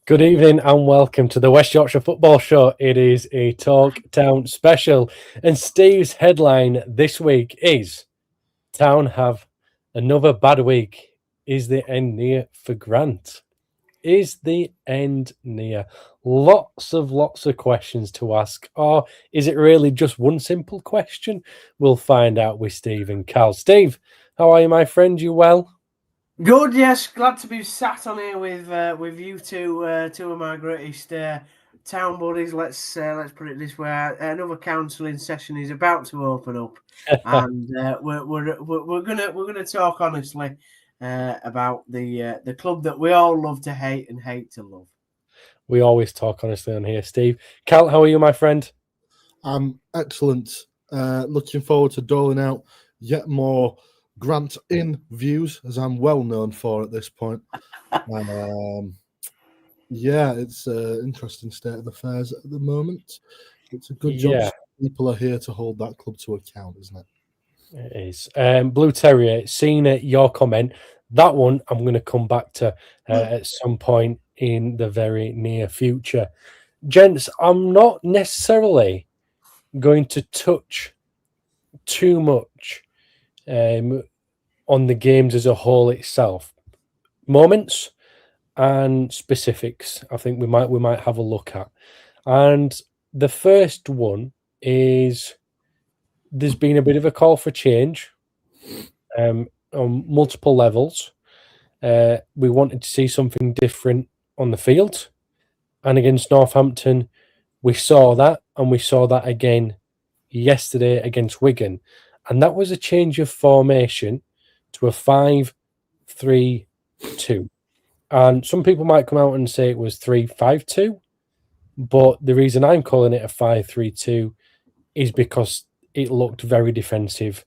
Good evening and welcome to the West Yorkshire Football Show. It is a Talk Town special, and Steve's headline this week is Town have another bad week. Is the end near for Grant? Is the end near? Lots of questions to ask, or is it really just one simple question? We'll find out with Steve and Cal. Steve, how are you, my friend? You well? Good, yes. Glad to be sat on here with you two of my greatest town buddies. Let's put it this way: another counselling session is about to open up, and we're gonna talk honestly about the club that we all love to hate and hate to love. We always talk honestly on here, Steve. Cal, how are you, my friend? I'm excellent. Looking forward to doling out yet more Grant in views, as I'm well known for at this point. Yeah, it's an interesting state of affairs at the moment. It's a good job people are here to hold that club to account, isn't it? It is. Blue Terrier, seeing your comment, that one I'm going to come back to at some point in the very near future. Gents, I'm not necessarily going to touch too much on the games as a whole itself. Moments and specifics, I think we might have a look at. And the first one is there's been a bit of a call for change on multiple levels. We wanted to see something different on the field. And against Northampton, we saw that, and we saw that again yesterday against Wigan. And that was a change of formation to a 5-3-2. And some people might come out and say it was 3-5-2. But the reason I'm calling it a 5-3-2 is because it looked very defensive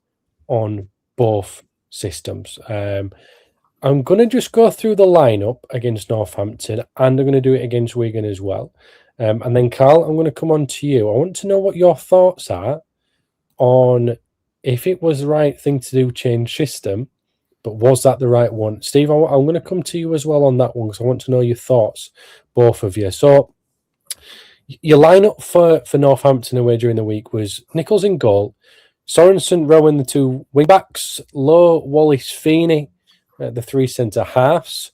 on both systems. I'm going to just go through the lineup against Northampton, and I'm going to do it against Wigan as well. And then, Carl, I'm going to come on to you. I want to know what your thoughts are on if it was the right thing to do, change system, but was that the right one? Steve, I'm going to come to you as well on that one because I want to know your thoughts, both of you. So, your lineup for Northampton away during the week was Nichols in goal, Sorensen, Rowan, the two wing-backs, Lowe, Wallace, Feeney, the three centre-halves.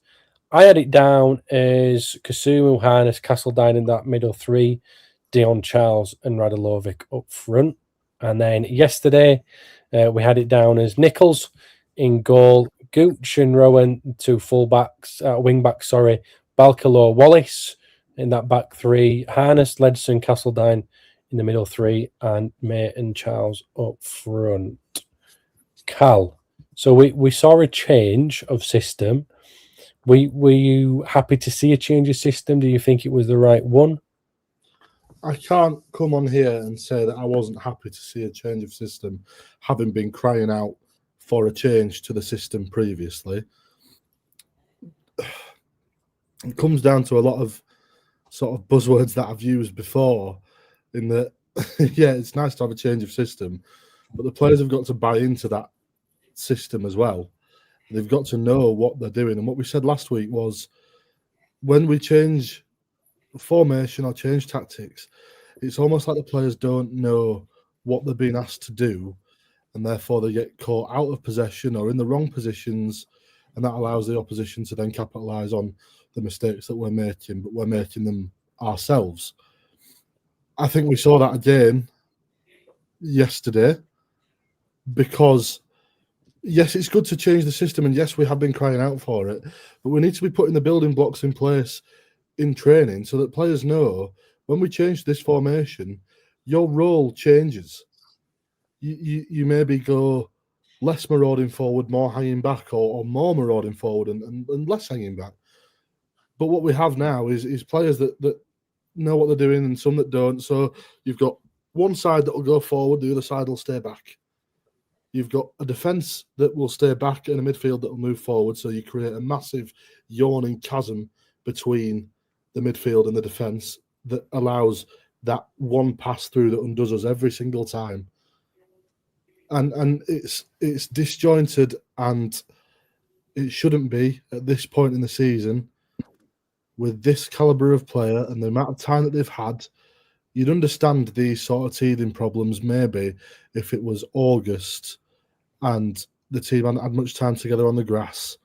I had it down as Kasumu, Harness, Castledine in that middle three, Dion Charles and Radulovic up front. And then yesterday, we had it down as Nichols in goal, Gooch and Rowan, two wing-backs, Balcalo, Wallace in that back three, Harness, Ledson, Castledine in the middle three, and May and Charles up front. Cal, so we saw a change of system. Were you happy to see a change of system? Do you think it was the right one? I can't come on here and say that I wasn't happy to see a change of system, having been crying out for a change to the system previously. It comes down to a lot of sort of buzzwords that I've used before, in that, yeah, it's nice to have a change of system, but the players have got to buy into that system as well. They've got to know what they're doing. And what we said last week was, when we change formation or change tactics, it's almost like the players don't know what they're being asked to do, and therefore they get caught out of possession or in the wrong positions, and that allows the opposition to then capitalise on the mistakes that we're making, but we're making them ourselves. I think we saw that again yesterday, because yes, it's good to change the system, and yes, we have been crying out for it, but we need to be putting the building blocks in place in training so that players know, when we change this formation, your role changes. You maybe go less marauding forward, more hanging back, or more marauding forward and less hanging back. But what we have now is players that know what they're doing and some that don't. So you've got one side that will go forward, the other side will stay back. You've got a defence that will stay back and a midfield that will move forward. So you create a massive yawning chasm between the midfield and the defence that allows that one pass through that undoes us every single time. And it's disjointed, and it shouldn't be at this point in the season. with this calibre of player and the amount of time that they've had, you'd understand these sort of teething problems maybe if it was August and the team hadn't had much time together on the grass.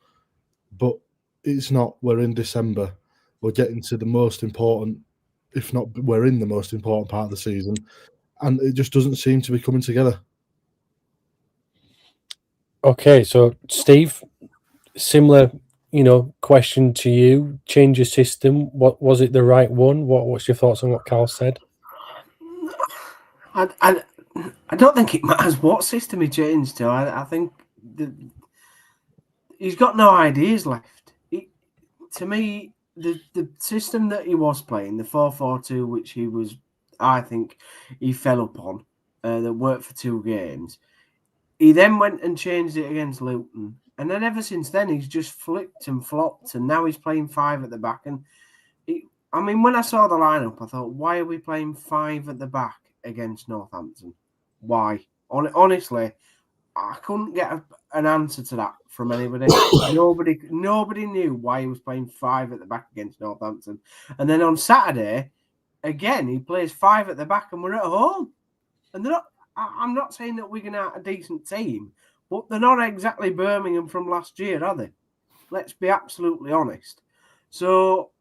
But it's not. We're in December. We're getting to the most important, if not we're in the most important part of the season, and it just doesn't seem to be coming together. Okay, so Steve, similar, question to you. Change your system. What was it the right one? What's your thoughts on what Carl said? I don't think it matters what system he changed to. I think he's got no ideas left. To me, the system that he was playing, the 4-4-2, which I think he fell upon, that worked for 2 games. He then went and changed it against Luton. And then ever since then, he's just flipped and flopped. And now he's playing 5 at the back. And when I saw the lineup, I thought, why are we playing 5 at the back against Northampton? Why? Honestly, I couldn't get an answer to that from anybody. Nobody knew why he was playing 5 at the back against Northampton. And then on Saturday, again, he plays 5 at the back and we're at home. And I'm not saying that Wigan are a decent team, but they're not exactly Birmingham from last year, are they? Let's be absolutely honest. So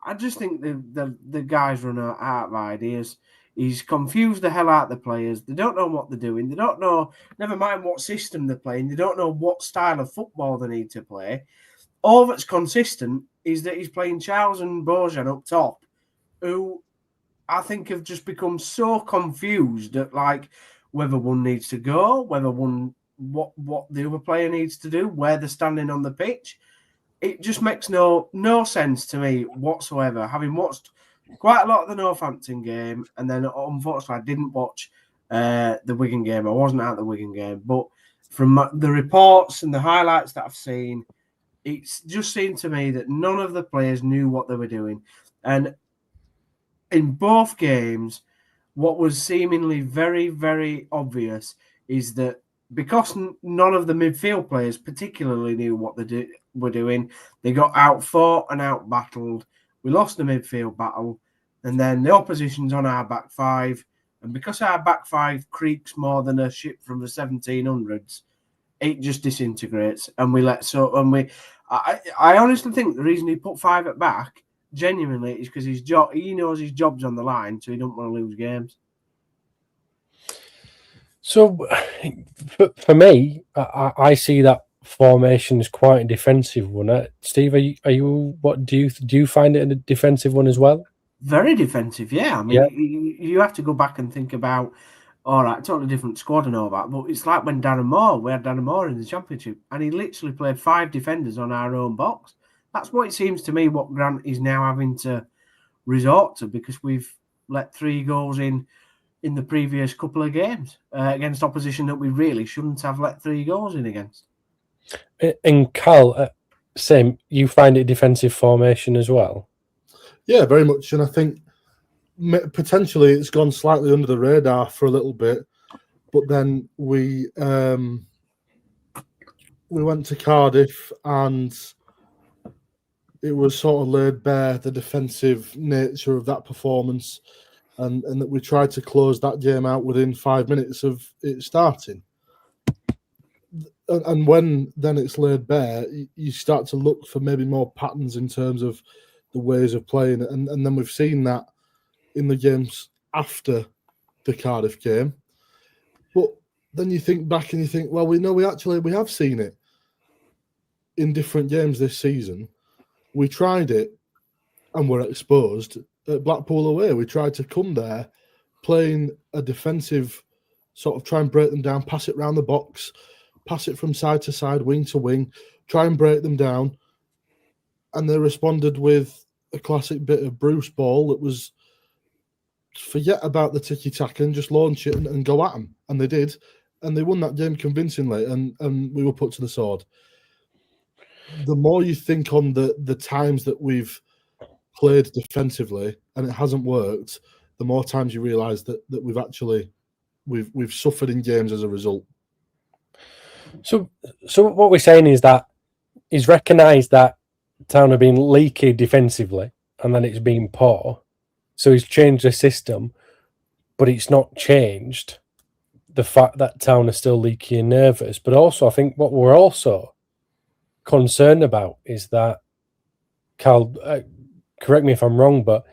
I just think the guys run out of ideas. He's confused the hell out of the players. They don't know what they're doing. They don't know, never mind what system they're playing. They don't know what style of football they need to play. All that's consistent is that he's playing Charles and Bojan up top, who I think have just become so confused at whether one needs to go, whether what the other player needs to do, where they're standing on the pitch. It just makes no sense to me whatsoever. Having watched quite a lot of the Northampton game, and then unfortunately I didn't watch the Wigan game. I wasn't at the Wigan game, but from the reports and the highlights that I've seen, it's just seemed to me that none of the players knew what they were doing. And in both games, what was seemingly very, very obvious is that because none of the midfield players particularly knew what they were doing, they got out-fought and out-battled. We lost the midfield battle, and then the opposition's on our back 5. And because our back 5 creaks more than a ship from the 1700s, it just disintegrates. And I honestly think the reason he put 5 at back, genuinely, is because he knows his job's on the line, so he don't want to lose games. So, for me, I see that formation is quite a defensive one. Steve, are you? What do you find it a defensive one as well? Very defensive, yeah. I mean, you have to go back and think about, all right, totally different squad and all that, but it's like when we had Darren Moore in the Championship, and he literally played 5 defenders on our own box. That's what it seems to me what Grant is now having to resort to, because we've let 3 goals in the previous couple of games against opposition that we really shouldn't have let 3 goals in against. And Carl, same, you find it a defensive formation as well? Yeah, very much. And I think potentially it's gone slightly under the radar for a little bit, but then we went to Cardiff and it was sort of laid bare, the defensive nature of that performance, and that we tried to close that game out within 5 minutes of it starting. And when then it's laid bare, you start to look for maybe more patterns in terms of the ways of playing. And then we've seen that in the games after the Cardiff game. But then you think back and you think, well, we have seen it in different games this season. We tried it and were exposed at Blackpool away. We tried to come there playing a defensive sort of try and break them down, pass it round the box, pass it from side to side, wing to wing, try and break them down. And they responded with a classic bit of Bruce ball that was forget about the tiki-taka and just launch it and go at them. And they did. And they won that game convincingly, and we were put to the sword. The more you think on the times that we've played defensively and it hasn't worked, the more times you realise that we've actually we've suffered in games as a result. So what we're saying is that he's recognised that Town have been leaky defensively, and then it's been poor. So he's changed the system, but it's not changed the fact that Town are still leaky and nervous. But also, I think what we're also concerned about is that, Carl, correct me if I'm wrong, but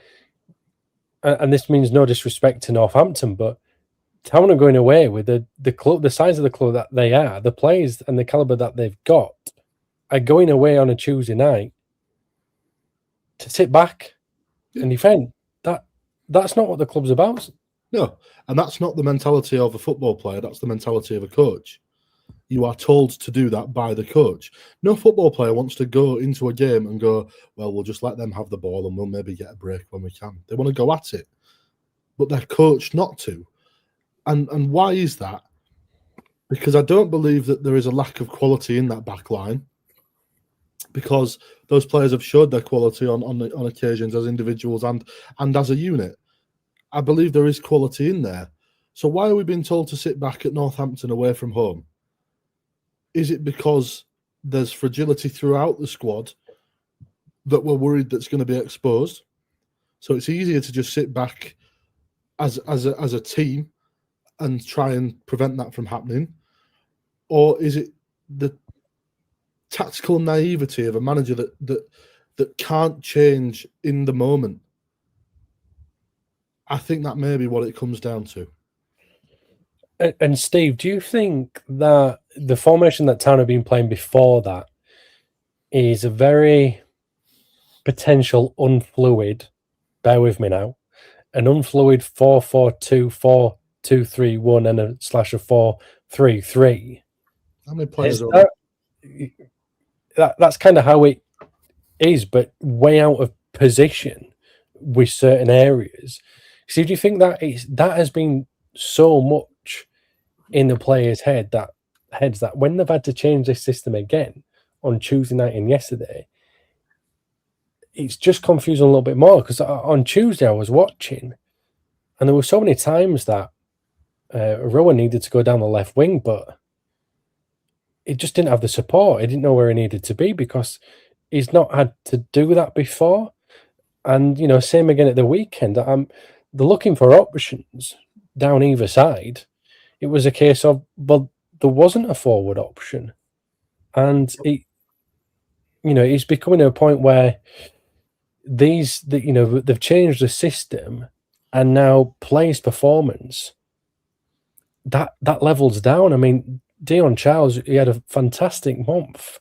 and this means no disrespect to Northampton, but Town are going away with the club, the size of the club that they are, the players and the caliber that they've got, are going away on a Tuesday night to sit back and defend. That's not what the club's about. No, and that's not the mentality of a football player. That's the mentality of a coach. You are told to do that by the coach. No football player wants to go into a game and go, well, we'll just let them have the ball and we'll maybe get a break when we can. They want to go at it, but they're coached not to. And why is that? Because I don't believe that there is a lack of quality in that back line, because those players have showed their quality on occasions as individuals and as a unit. I believe there is quality in there. So why are we being told to sit back at Northampton away from home? Is it because there's fragility throughout the squad that we're worried that's going to be exposed? So it's easier to just sit back as a team and try and prevent that from happening? Or is it the tactical naivety of a manager that can't change in the moment? I think that may be what it comes down to. And Steve, do you think that the formation that Town have been playing before that is a very potential unfluid, bear with me now, an unfluid 4-4-2, 4-2-3-1 and a slash of 4-3-3? How many players that's kind of how it is, but way out of position with certain areas. So do you think that that has been so much in the players' heads that when they've had to change this system again on Tuesday night and yesterday, it's just confusing a little bit more? Because on Tuesday I was watching, and there were so many times that Rowan needed to go down the left wing, but he just didn't have the support. He didn't know where he needed to be because he's not had to do that before. And, you know, same again at the weekend. They're looking for options down either side. It was a case of, well, there wasn't a forward option. And, it's becoming a point where they've changed the system, and now players' performance, that levels down. I mean, Dion Charles, he had a fantastic month,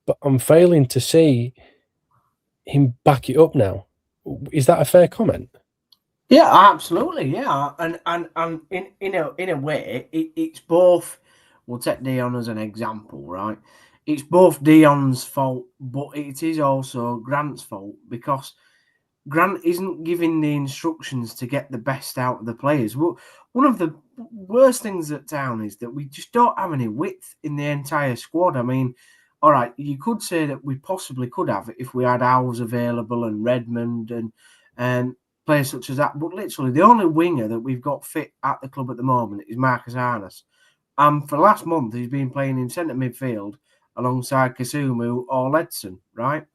but I'm failing to see him back it up now. Is that a fair comment? Yeah, absolutely. Yeah, and in a way, it's both. We'll take Dion as an example, right? It's both Dion's fault, but it is also Grant's fault, because Grant isn't giving the instructions to get the best out of the players. Well, one of the worst things at Town is that we just don't have any width in the entire squad. I mean, all right, you could say that we possibly could have it if we had Owls available and Redmond and players such as that. But literally, the only winger that we've got fit at the club at the moment is Marcus Harness. For the last month, he's been playing in centre midfield alongside Kasumu or Ledson, right?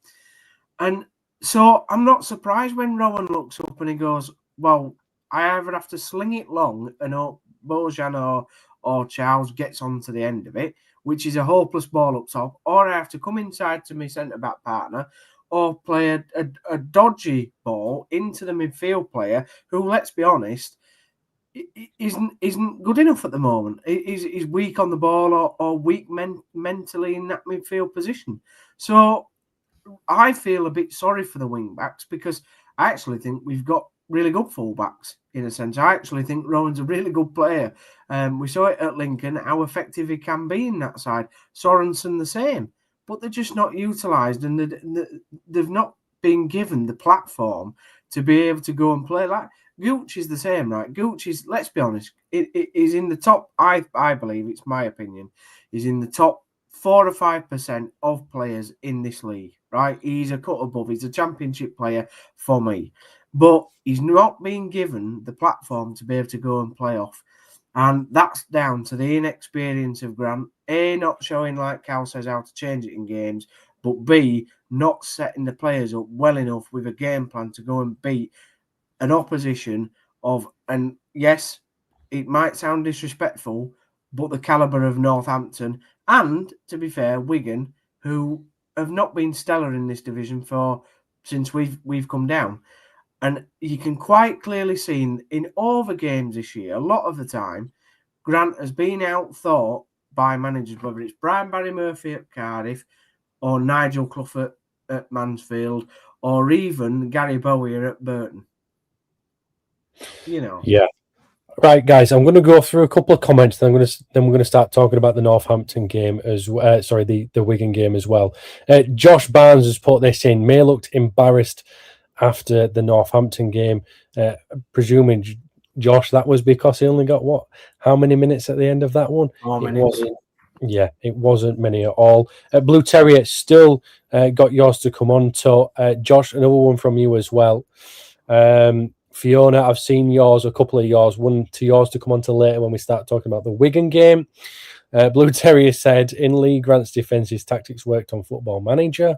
And so I'm not surprised when Rowan looks up and he goes, well, I either have to sling it long and hope Bojan or Charles gets onto the end of it, which is a hopeless ball up top, or I have to come inside to my centre-back partner or play a dodgy ball into the midfield player who, let's be honest, isn't good enough at the moment. He's weak on the ball or weak mentally in that midfield position. So I feel a bit sorry for the wing backs, because I actually think we've got really good fullbacks in a sense. I actually think Rowan's a really good player. We saw it at Lincoln, how effective he can be in that side. Sorensen the same, but they're just not utilised, and they've not been given the platform to be able to go and play. Like Gooch is the same, right? Gooch is, let's be honest, it is in the top, I believe, it's my opinion, is in the top 4 or 5% of players in this league, right? He's a cut above. He's a championship player for me. But he's not being given the platform to be able to go and play off. And that's down to the inexperience of Grant. A, not showing, like Cal says, how to change it in games. but B, not setting the players up well enough with a game plan to go and beat an opposition of, and yes, it might sound disrespectful, but the calibre of Northampton and, to be fair, Wigan, who have not been stellar in this division since we've come down. And you can quite clearly see in all the games this year, a lot of the time, Grant has been outthought by managers, whether it's Brian Barry Murphy at Cardiff or Nigel Clough at Mansfield or even Gary Bowyer at Burton. Yeah. Right, guys, I'm going to go through a couple of comments. Then we're going to start talking about the Northampton game the Wigan game as well. Josh Barnes has put this in. May looked embarrassed after the Northampton game. Presuming, Josh, that was because he only got how many minutes at the end of that one? It wasn't many at all. Blue Terrier still got yours to come on to. Josh, another one from you as well. Fiona, I've seen yours, a couple of yours, one to yours to come on to later when we start talking about the Wigan game. Blue Terrier said, in Lee Grant's defence, his tactics worked on Football Manager.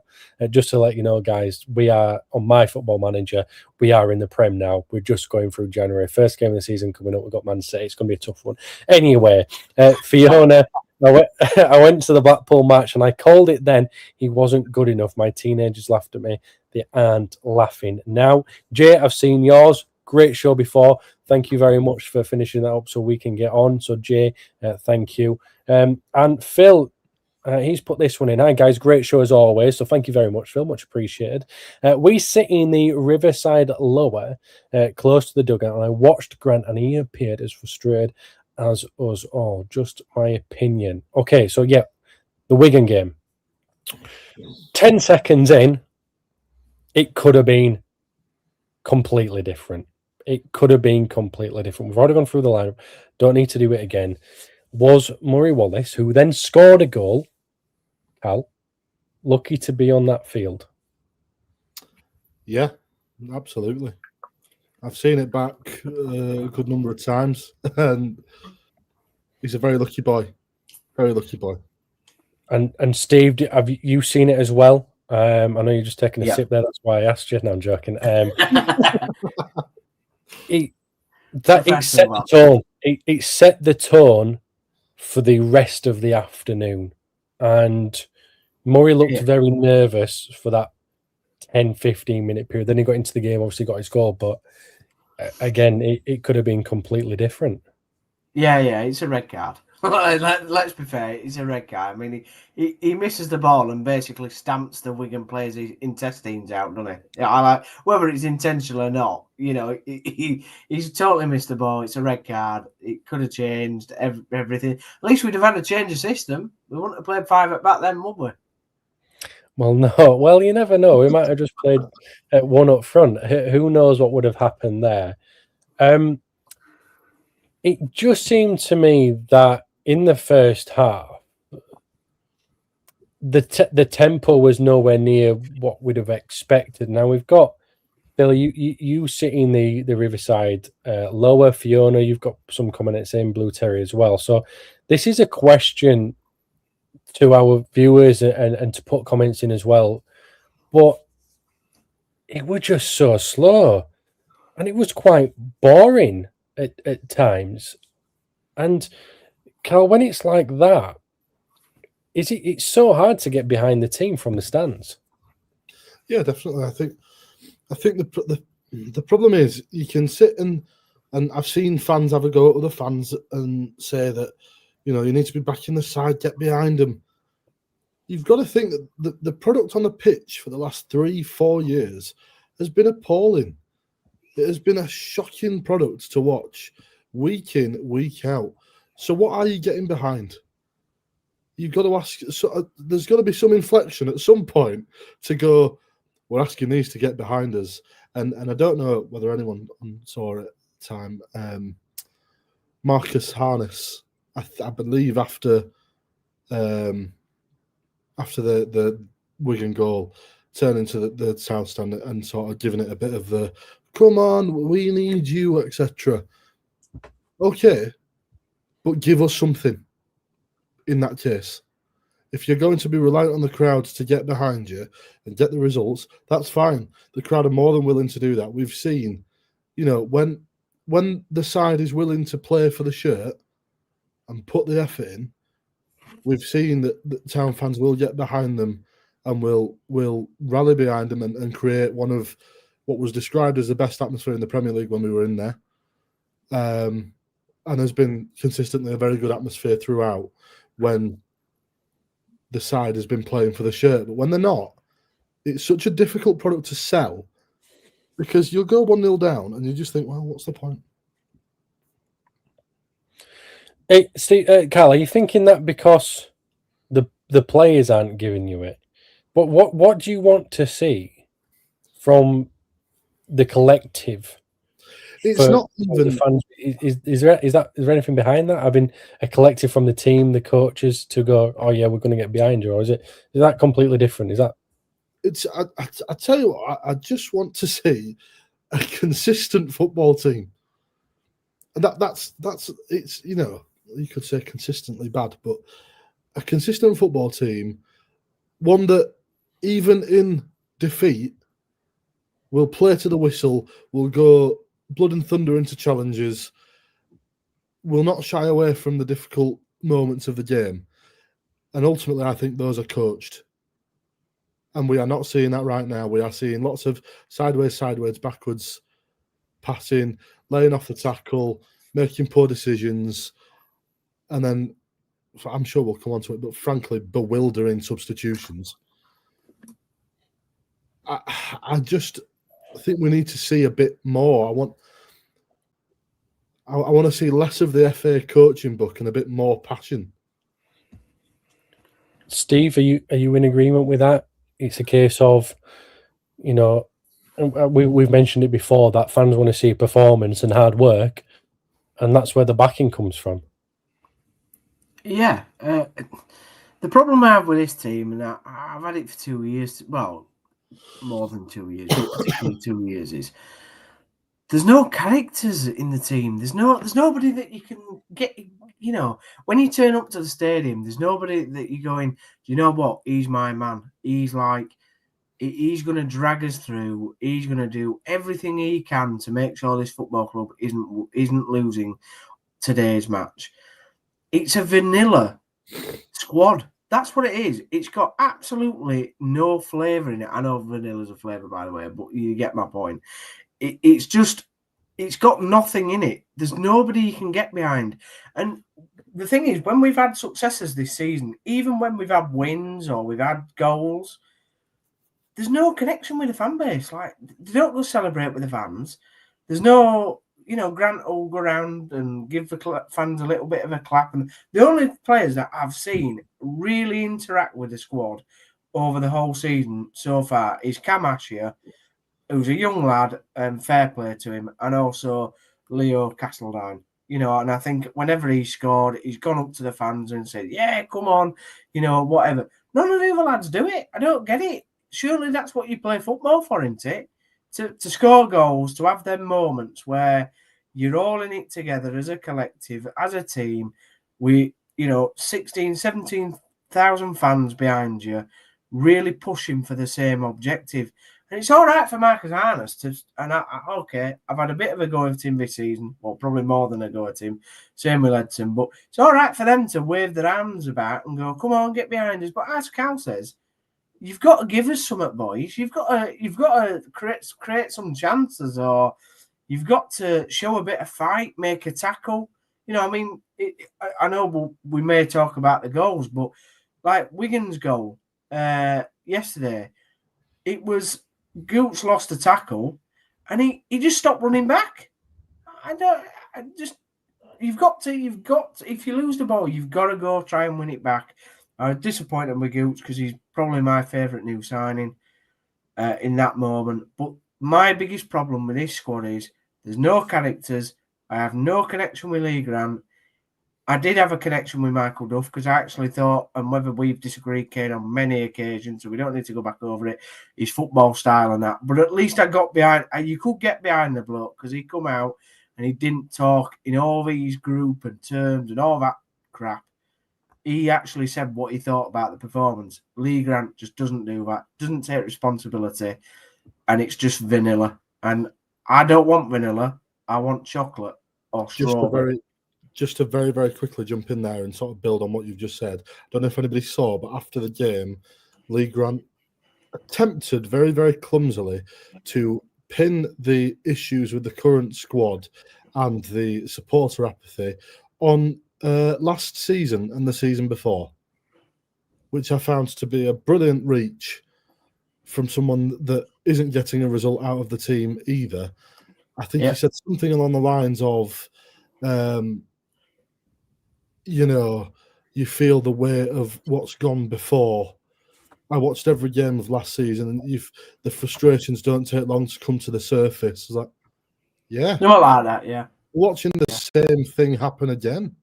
Just to let you know, guys, we are on my Football Manager. We are in the Prem now. We're just going through January. First game of the season coming up. We've got Man City. It's going to be a tough one. Anyway, Fiona, I went to the Blackpool match and I called it then. He wasn't good enough. My teenagers laughed at me. They aren't laughing now. Jay, I've seen yours. Great show before. Thank you very much for finishing that up so we can get on. So, Jay, thank you. And Phil, he's put this one in. Hi, guys. Great show as always. So thank you very much, Phil. Much appreciated. We sit in the Riverside lower, close to the dugout, and I watched Grant, and he appeared as frustrated as us all. Just my opinion. Okay, so, yeah, the Wigan game. 10 seconds in, it could have been completely different. It could have been completely different. We've already gone through the lineup. Don't need to do it again. Was Murray Wallace, who then scored a goal, Cal, lucky to be on that field? Yeah, absolutely. I've seen it back a good number of times, and he's a very lucky boy. Very lucky boy. And Steve, have you seen it as well? I know you're just taking a sip there. That's why I asked you. No, I'm joking. It set the tone. It set the tone for the rest of the afternoon. And Murray looked very nervous for that 10, 15-minute period. Then he got into the game, obviously got his goal. But again, it could have been completely different. Yeah, it's a red card. Let's be fair, it's a red card. I mean, he misses the ball and basically stamps the Wigan players' intestines out, doesn't he? Yeah, whether it's intentional or not. He's totally missed the ball. It's a red card. It could have changed everything. At least we'd have had to change the system. We wouldn't have played 5 at back then, would we? Well, no. Well, you never know. We might have just played at 1 up front. Who knows what would have happened there? It just seemed to me that in the first half, the tempo was nowhere near what we'd have expected. Now we've got Bill. You sit in the Riverside lower. Fiona, you've got some comments saying Blue Terry as well. So this is a question to our viewers and to put comments in as well. But it was just so slow, and it was quite boring at times. And Carl, when it's like that, it's so hard to get behind the team from the stands. Yeah, definitely. I think the problem is you can sit and I've seen fans have a go at other fans and say that you need to be back in the side, get behind them. You've got to think that the product on the pitch for the last 3-4 years has been appalling. It has been a shocking product to watch week in, week out. So what are you getting behind? You've got to ask. So there's got to be some inflection at some point to go, we're asking these to get behind us. And I don't know whether anyone saw it at the time. Marcus Harness, I believe after the Wigan goal, turning to the south stand and sort of giving it a bit of the, come on, we need you, etc. Okay, but give us something in that case. If you're going to be reliant on the crowds to get behind you and get the results, that's fine. The crowd are more than willing to do that. We've seen, when the side is willing to play for the shirt and put the effort in, we've seen that Town fans will get behind them and will rally behind them and create one of what was described as the best atmosphere in the Premier League when we were in there. And has been consistently a very good atmosphere throughout when the side has been playing for the shirt. But when they're not, it's such a difficult product to sell because you'll go 1-0 down and you just think, well, what's the point? Hey, Steve, Carl, are you thinking that because the players aren't giving you it? But what do you want to see from the collective? It's not even the fans. Is there anything behind that? Having a collective from the team, the coaches to go, oh yeah, we're going to get behind you, or is that completely different? Is that? It's I tell you what, I just want to see a consistent football team. And that's it's you could say consistently bad, but a consistent football team, one that even in defeat will play to the whistle, will go blood and thunder into challenges, will not shy away from the difficult moments of the game. And ultimately, I think those are coached. And we are not seeing that right now. We are seeing lots of sideways, backwards passing, laying off the tackle, making poor decisions, and then I'm sure we'll come on to it, but frankly, bewildering substitutions. I just think we need to see a bit more. I want to see less of the FA coaching book and a bit more passion. Steve, are you in agreement with that? It's a case of, we've mentioned it before, that fans want to see performance and hard work, and that's where the backing comes from. Yeah. The problem I have with this team, and I've had it for 2 years, well, more than 2 years, particularly 2 years, is there's no characters in the team. There's nobody that you can get, when you turn up to the stadium, there's nobody that you're going, you know what, he's my man. He's going to drag us through. He's going to do everything he can to make sure this football club isn't losing today's match. It's a vanilla squad. That's what it is. It's got absolutely no flavour in it. I know vanilla's a flavour, by the way, but you get my point. It's got nothing in it. There's nobody you can get behind. And the thing is, when we've had successes this season, even when we've had wins or we've had goals, there's no connection with the fan base. Like, they don't go celebrate with the fans. There's no, Grant will go around and give the fans a little bit of a clap. And the only players that I've seen really interact with the squad over the whole season so far is Cam Ashier, who's a young lad, and fair play to him, and also Leo Castledine. And I think whenever he scored, he's gone up to the fans and said, yeah, come on, whatever. None of the other lads do it. I don't get it. Surely that's what you play football for, isn't it? To score goals, to have them moments where you're all in it together as a collective, as a team. 16, 17,000 fans behind you, really pushing for the same objective. And it's all right for Marcus Harness I've had a bit of a go at him this season, well, probably more than a go at him, same with Edson, but it's all right for them to wave their arms about and go, come on, get behind us. But as Cal says, you've got to give us something, boys. You've got to create some chances, or you've got to show a bit of fight, make a tackle. I know we may talk about the goals, but like Wigan's goal yesterday, it was Gooch lost a tackle, and he just stopped running back. You've got to, if you lose the ball, you've got to go try and win it back. I was disappointed with Gooch because he's probably my favourite new signing in that moment. But my biggest problem with this squad is there's no characters. I have no connection with Lee Grant. I did have a connection with Michael Duff because I actually thought, and whether we've disagreed, Kane, on many occasions, so we don't need to go back over it, his football style and that. But at least I got behind, you could get behind the bloke because he come out and he didn't talk in all these group and terms and all that crap. he actually said what he thought about the performance. Lee Grant just doesn't do that, doesn't take responsibility, and it's just vanilla. And I don't want vanilla. I want chocolate or strawberry. Just to very, very quickly jump in there and sort of build on what you've just said. I don't know if anybody saw, but after the game, Lee Grant attempted very, very clumsily to pin the issues with the current squad and the supporter apathy on last season and the season before, which I found to be a brilliant reach from someone that isn't getting a result out of the team either. I think he said something along the lines of, you feel the weight of what's gone before. I watched every game of last season, and the frustrations don't take long to come to the surface. It's like, yeah, not like that. Yeah, watching the same thing happen again.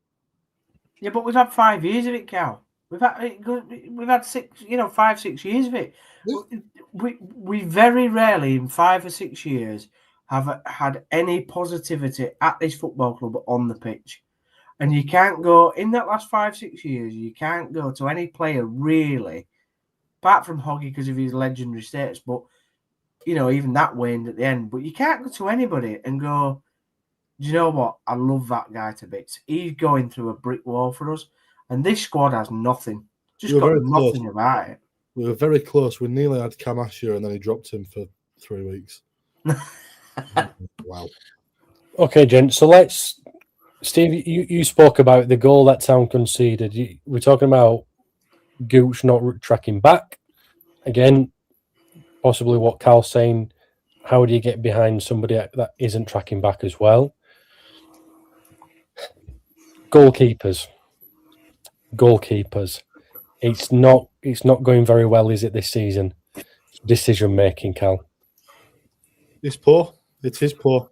Yeah, but we've had 5 years of it, Cal. We've had 5, 6 years of it. Yeah. We very rarely in 5 or 6 years have had any positivity at this football club on the pitch. And you can't go in that last 5, 6 years. You can't go to any player really, apart from Hoggy because of his legendary status. But even that waned at the end. But you can't go to anybody and go, do you know what? I love that guy to bits. He's going through a brick wall for us, and this squad has nothing. Just got nothing about it. We were very close. We nearly had Cam Asher, and then he dropped him for 3 weeks. Wow. Okay, gents. So Steve, you spoke about the goal that Town conceded. We're talking about Gooch not tracking back. Again, possibly what Cal's saying. How do you get behind somebody that isn't tracking back as well? Goalkeepers. It's not going very well, is it, this season? Decision making, Cal. It's poor. It is poor.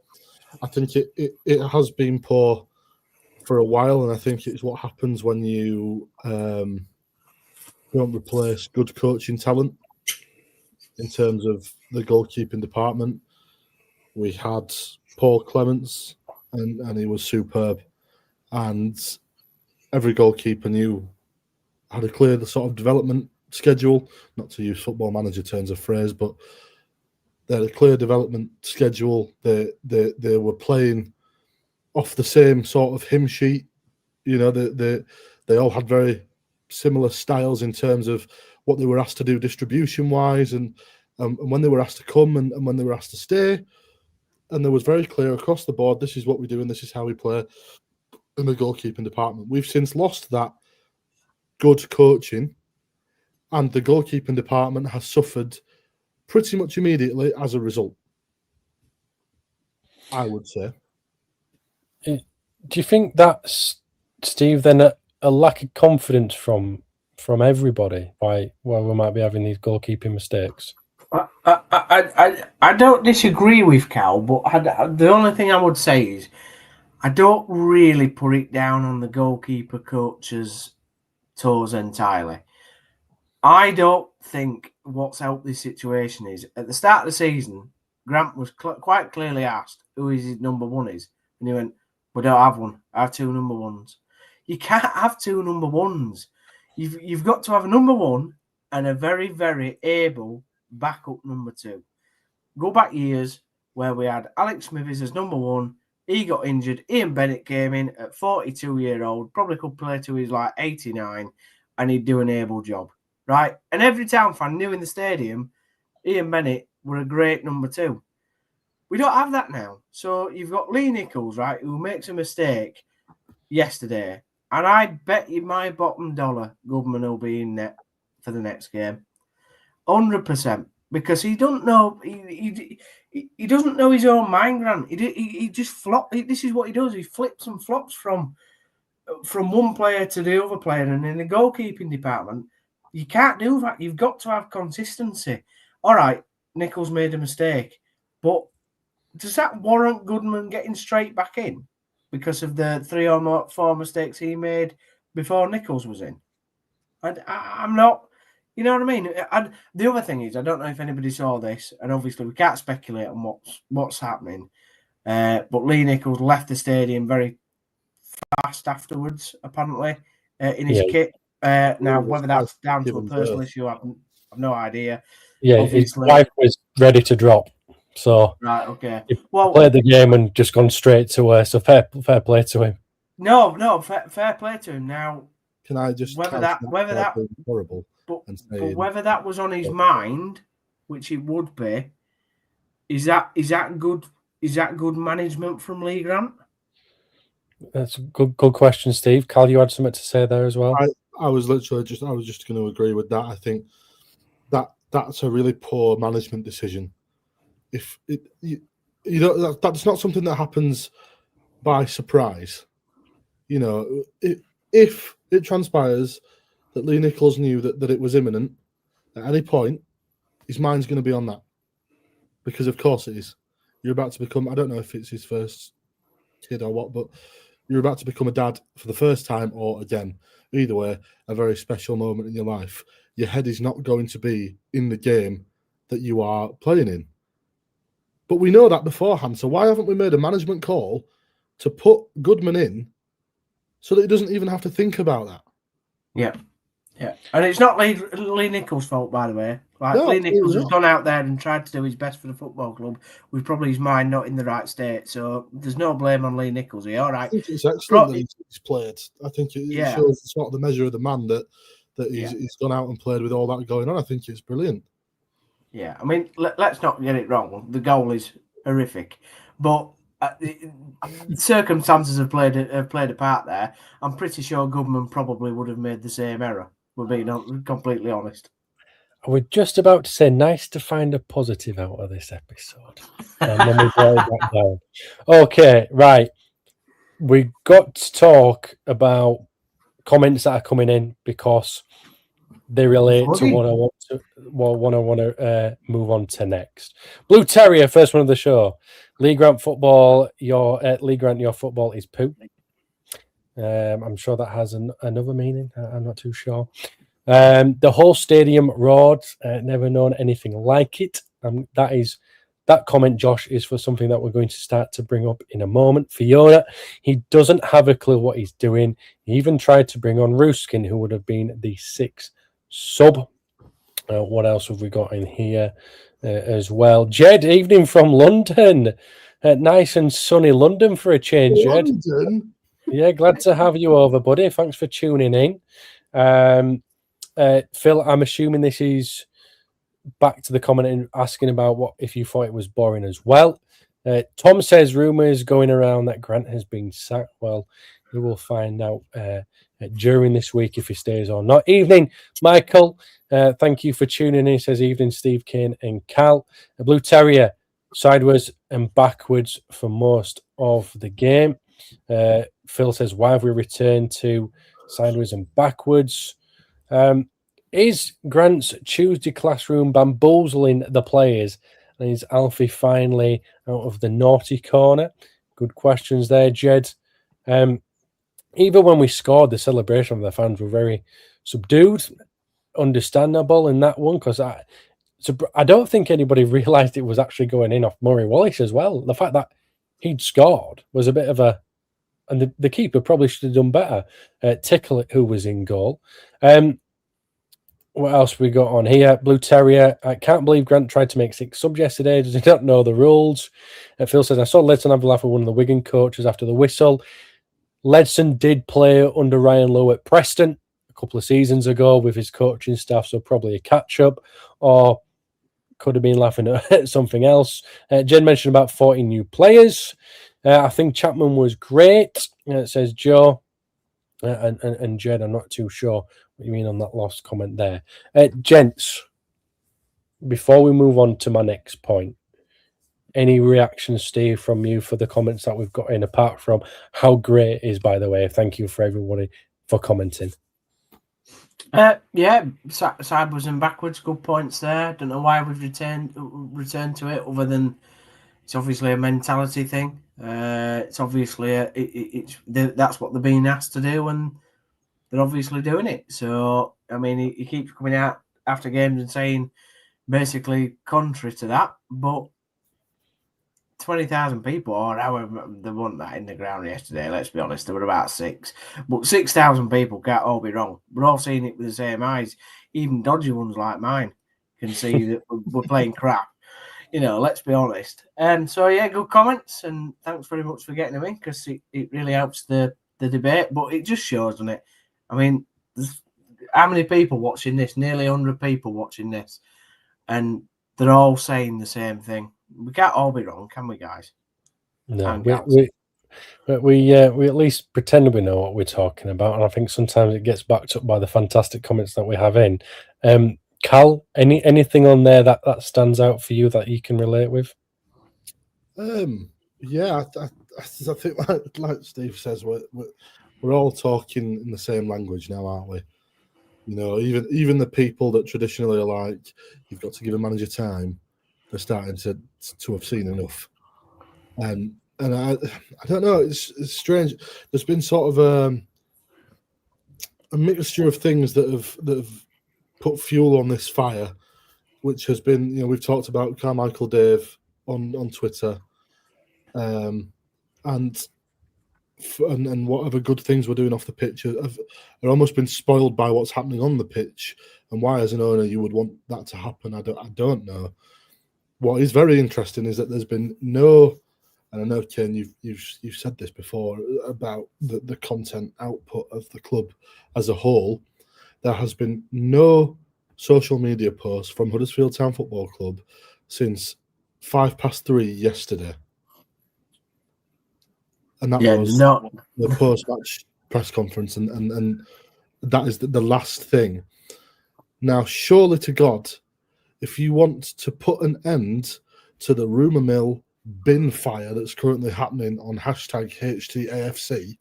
I think it has been poor for a while, and I think it's what happens when you don't replace good coaching talent in terms of the goalkeeping department. We had Paul Clements, and he was superb. And every goalkeeper had a clear sort of development schedule, not to use Football Manager terms of phrase, but they had a clear development schedule. They were playing off the same sort of hymn sheet. They all had very similar styles in terms of what they were asked to do distribution wise, and when they were asked to come and when they were asked to stay. And there was very clear across the board, this is what we do and this is how we play in the goalkeeping department. We've since lost that good coaching, and the goalkeeping department has suffered pretty much immediately as a result, I would say. Do you think that's, Steve, then a lack of confidence from everybody why we might be having these goalkeeping mistakes? I don't disagree with Cal, but the only thing I would say is I don't really put it down on the goalkeeper coach's toes entirely. I don't think what's helped this situation is at the start of the season, Grant was quite clearly asked who his number one is, and he went, "We don't have one. I have 2 number ones." You can't have 2 number ones. You've got to have a number one and a very, very able backup number 2. Go back years where we had Alex Smithies as number 1. He got injured. Ian Bennett came in at 42-year-old, probably could play till he's like 89, and he'd do an able job, right? And every Town fan knew in the stadium Ian Bennett were a great number 2. We don't have that now. So you've got Lee Nichols, right, who makes a mistake yesterday, and I bet you my bottom dollar Goodman will be in net for the next game. 100%, because he doesn't know he doesn't know his own mind, Grant. He just flop. This is what he does. He flips and flops from one player to the other player, and in the goalkeeping department, you can't do that. You've got to have consistency. All right, Nichols made a mistake, but does that warrant Goodman getting straight back in because of the 3 or 4 mistakes he made before Nichols was in? I'm not. You know what I mean? The other thing is, I don't know if anybody saw this, and obviously we can't speculate on what's happening. But Lee Nichols left the stadium very fast afterwards, apparently, in his kit. Now, whether that's down to a personal issue, I've no idea. Yeah, his wife was ready to drop. So right, okay. He played the game and just gone straight to her. So fair play to him. No, fair play to him. Now, can I just whether that horrible, but whether that was on his mind, which it would be, is that good? Is that good management from Lee Grant? That's a good question, Steve. Cal, you had something to say there as well. I was just going to agree with that. I think that's a really poor management decision. If that's not something that happens by surprise. You know, if it transpires that Lee Nichols knew that it was imminent at any point, his mind's going to be on that, because of course it is. You're about to become, I don't know if it's his first kid or what, but you're about to become a dad for the first time or again. Either way, a very special moment in your life. Your head is not going to be in the game that you are playing in. But we know that beforehand. So why haven't we made a management call to put Goodman in so that he doesn't even have to think about that? Yeah. And it's not Lee Nichols' fault, by the way. Lee Nichols has gone out there and tried to do his best for the football club with probably his mind not in the right state. So there's no blame on Lee Nichols here. All right. I think it's excellent that he's played. I think it shows sort of the measure of the man that he's gone out and played with all that going on. I think it's brilliant. Yeah, I mean, let's not get it wrong. The goal is horrific, but circumstances have played a part there. I'm pretty sure Goodman probably would have made the same error. We're being completely honest. We're just about to say, nice to find a positive out of this episode, and then we brought it back down. Okay, right. We got to talk about comments that are coming in because they relate to what I want to move on to next. Blue Terrier, first one of the show. Lee Grant football. Your football is poo. I'm sure that has another meaning. I'm not too sure. The whole stadium roared. Never known anything like it. That comment, Josh, is for something that we're going to start to bring up in a moment. Fiona, he doesn't have a clue what he's doing. He even tried to bring on Ruskin, who would have been the 6th sub. What else have we got in here as well? Jed, evening from London. Nice and sunny London for a change, Jed. London? Yeah, glad to have you over, buddy. Thanks for tuning in. Phil, I'm assuming this is back to the comment and asking about what if you thought it was boring as well. Tom says rumours going around that Grant has been sacked. Well, we will find out during this week if he stays or not. Evening, Michael. Thank you for tuning in. He says evening, Steve, Kane and Cal. A Blue Terrier, sideways and backwards for most of the game. Phil says, why have we returned to sideways and backwards? Is Grant's Tuesday classroom bamboozling the players? And is Alfie finally out of the naughty corner? Good questions there, Jed. Even when we scored, the celebration of the fans were very subdued, understandable in that one, because I don't think anybody realised it was actually going in off Murray Wallace as well. The fact that he'd scored was a bit of a... And the keeper probably should have done better. Tickle, who was in goal. What else we got on here? Blue Terrier. I can't believe Grant tried to make 6 subs yesterday. Does he not know the rules? Phil says, I saw Ledson have a laugh with one of the Wigan coaches after the whistle. Ledson did play under Ryan Lowe at Preston a couple of seasons ago with his coaching staff, so probably a catch-up, or could have been laughing at something else. Jen mentioned about 40 new players. I think Chapman was great, says Joe. And Jed, I'm not too sure what you mean on that last comment there. Gents, before we move on to my next point, any reactions, Steve, from you for the comments that we've got in, apart from how great it is, by the way? Thank you for everybody for commenting. Yeah, sideways and backwards, good points there. Don't know why we've returned to it, other than it's obviously a mentality thing. It's obviously that's what they're being asked to do, and they're obviously doing it. So, I mean, he keeps coming out after games and saying basically contrary to that, but 20,000 people, or however they want that in the ground yesterday. Let's be honest, there were about 6, but 6,000 people can't all be wrong. We're all seeing it with the same eyes. Even dodgy ones like mine can see that we're playing crap. Let's be honest. And so, yeah, good comments, and thanks very much for getting them in, because it really helps the debate. But it just shows, doesn't it? I mean, how many people watching this? Nearly 100 people watching this, and they're all saying the same thing. We can't all be wrong, can we, guys? No, we at least pretend we know what we're talking about, and I think sometimes it gets backed up by the fantastic comments that we have in. Cal, anything on there that stands out for you that you can relate with? Yeah, I think like Steve says, we're all talking in the same language now, aren't we? Even the people that traditionally are like, you've got to give a manager time, they're starting to have seen enough. And I don't know, it's strange. There's been sort of a mixture of things that have put fuel on this fire, which has been, we've talked about Carmichael Dave on Twitter, and whatever good things we're doing off the pitch have almost been spoiled by what's happening on the pitch. And why, as an owner, you would want that to happen, I don't know. What is very interesting is that there's been no, and I know, Ken, you've said this before about the content output of the club as a whole. There has been no social media posts from Huddersfield Town Football Club since 3:05 yesterday. And that was the post-match press conference, and that is the last thing. Now, surely to God, if you want to put an end to the rumour mill bin fire that's currently happening on #HTAFC,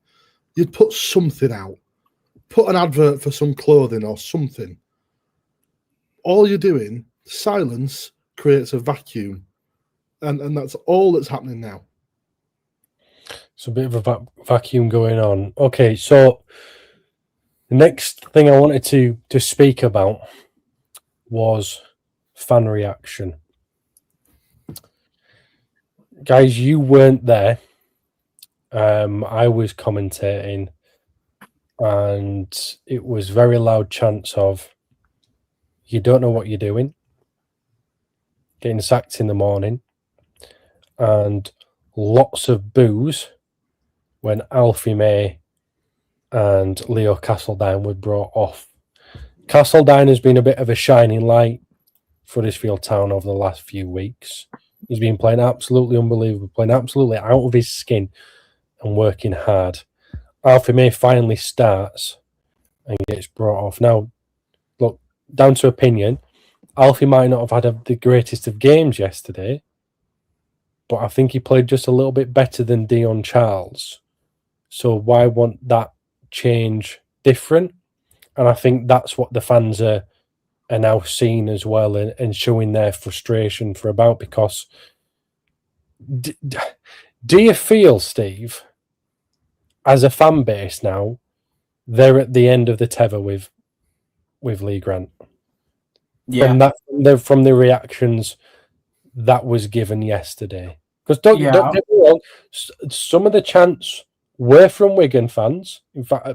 you'd put something out. Put an advert for some clothing or something. All you're doing, silence creates a vacuum. And that's all that's happening now. It's a bit of a vacuum going on. Okay, so the next thing I wanted to speak about was fan reaction. Guys, you weren't there. I was commentating, and it was very loud chants of, you don't know what you're doing, getting sacked in the morning, and lots of boos when Alfie May and Leo Castledine were brought off. Castledine has been a bit of a shining light for Huddersfield Town over the last few weeks. He's been playing absolutely unbelievable, playing absolutely out of his skin and working hard. Alfie May finally starts and gets brought off. Now, look, down to opinion, Alfie might not have had the greatest of games yesterday, but I think he played just a little bit better than Dion Charles. So why want that change different? And I think that's what the fans are now seeing as well, and showing their frustration for about, because do you feel, Steve, as a fan base now, they're at the end of the tether with Lee Grant? Yeah. From the reactions that was given yesterday. Because don't get me wrong, some of the chants were from Wigan fans. In fact,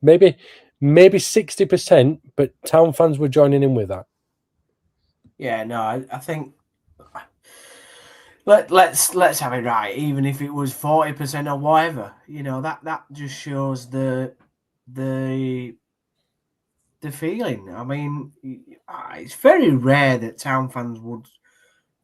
maybe 60%, but Town fans were joining in with that. Yeah, no, I think let's have it right. Even if it was 40% or whatever, that just shows the feeling. I mean, it's very rare that Town fans would,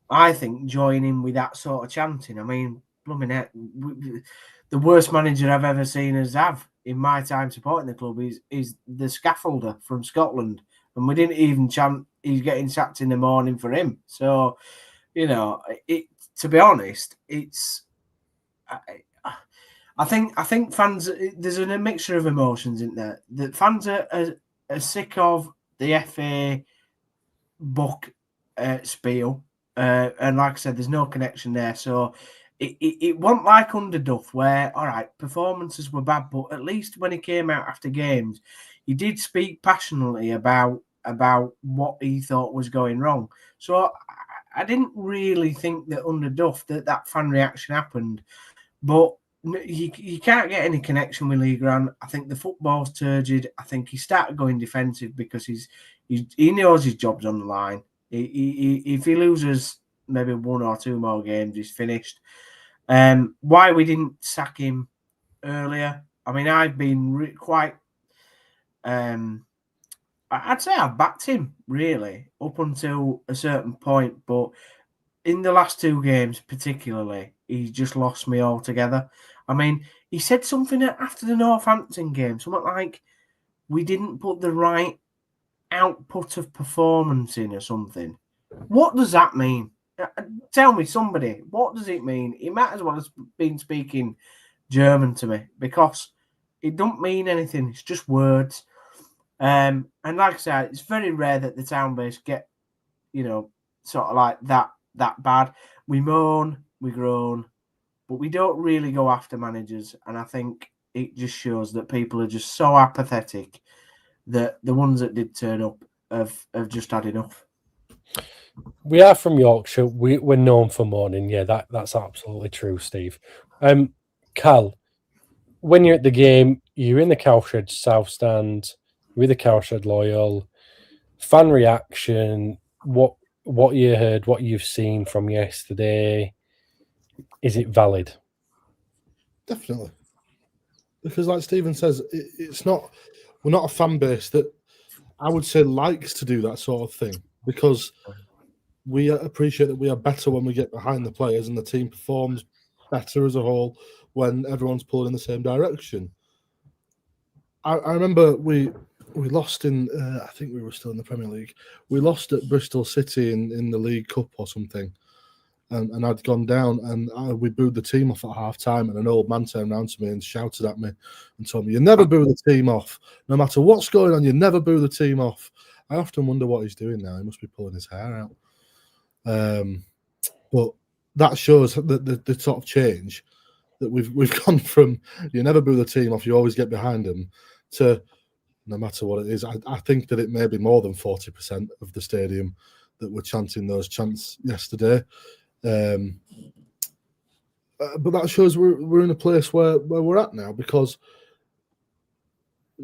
I think, join in with that sort of chanting. I mean, blooming heck, the worst manager I've ever seen us have in my time supporting the club is the scaffolder from Scotland, and we didn't even chant he's getting sacked in the morning for him. So, to be honest, it's I think fans, there's a mixture of emotions in there. The fans are sick of the FA book spiel, and like I said, there's no connection there. So it wasn't like under Duff, where, all right, performances were bad, but at least when he came out after games, he did speak passionately about what he thought was going wrong. So I didn't really think that under Duff that fan reaction happened, but you can't get any connection with Lee Grant. I think the football's turgid. I think he started going defensive because he knows his job's on the line. If he loses maybe 1 or 2 more games, he's finished. Why we didn't sack him earlier? I mean, I've been quite. I'd say I've backed him really up until a certain point, but in the last 2 games, particularly, he's just lost me altogether. I mean, he said something after the Northampton game, something like we didn't put the right output of performance in or something. What does that mean? Tell me, somebody, what does it mean? He might as well have been speaking German to me because it don't mean anything. It's just words. And like I said, it's very rare that the town base get, sort of like that bad. We moan, we groan, but we don't really go after managers. And I think it just shows that people are just so apathetic that the ones that did turn up have just had enough. We are from Yorkshire. We're known for mourning. Yeah, that's absolutely true, Steve. Cal, when you're at the game, you're in the Cowshed South Stand, with the Cowshed Loyal, fan reaction, what you heard, what you've seen from yesterday, is it valid? Definitely. Because like Stephen says, we're not a fan base that I would say likes to do that sort of thing, because we appreciate that we are better when we get behind the players and the team performs better as a whole when everyone's pulling in the same direction. I remember we lost in, I think we were still in the Premier League. We lost at Bristol City in the League Cup or something. And I'd gone down and we booed the team off at half time, and an old man turned around to me and shouted at me and told me, "You never boo the team off. No matter what's going on, you never boo the team off." I often wonder what he's doing now. He must be pulling his hair out. But that shows the sort of change that we've gone from you never boo the team off, you always get behind them, to no matter what it is. I think that it may be more than 40% of the stadium that were chanting those chants yesterday. But that shows we're in a place where we're at now, because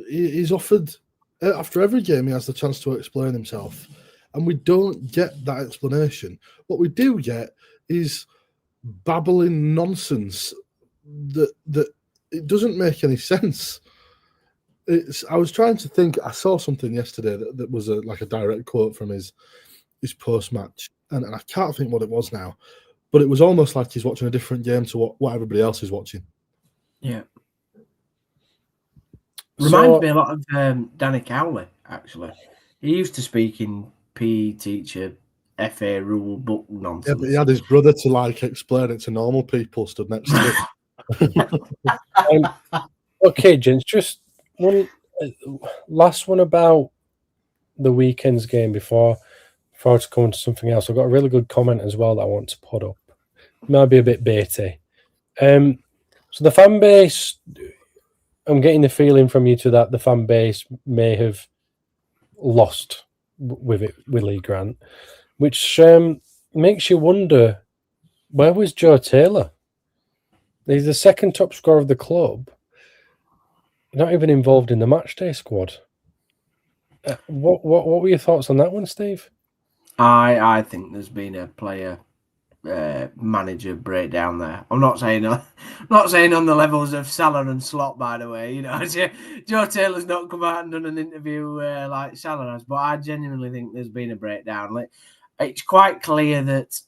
he's offered, after every game he has the chance to explain himself, and we don't get that explanation. What we do get is babbling nonsense that it doesn't make any sense. I was trying to think. I saw something yesterday that was like a direct quote from his post-match, and I can't think what it was now, but it was almost like he's watching a different game to what everybody else is watching. Yeah. Reminds me a lot of Danny Cowley, actually. He used to speak in PE teacher, FA rule book nonsense. Yeah, but he had his brother to explain it to normal people stood next to him. Okay, gents, just one last one about the weekend's game before I come on to something else. I've got a really good comment as well that I want to put up. It might be a bit baity. So the fan base, I'm getting the feeling from you two that the fan base may have lost with Lee Grant, which makes you wonder, where was Joe Taylor? He's the second top scorer of the club, not even involved in the matchday squad. What were your thoughts on that one, Steve? I think there's been a player manager breakdown there. I'm not saying on the levels of Salah and Slot, by the way. Joe Taylor's not come out and done an interview like Salah has, but I genuinely think there's been a breakdown. It's quite clear that.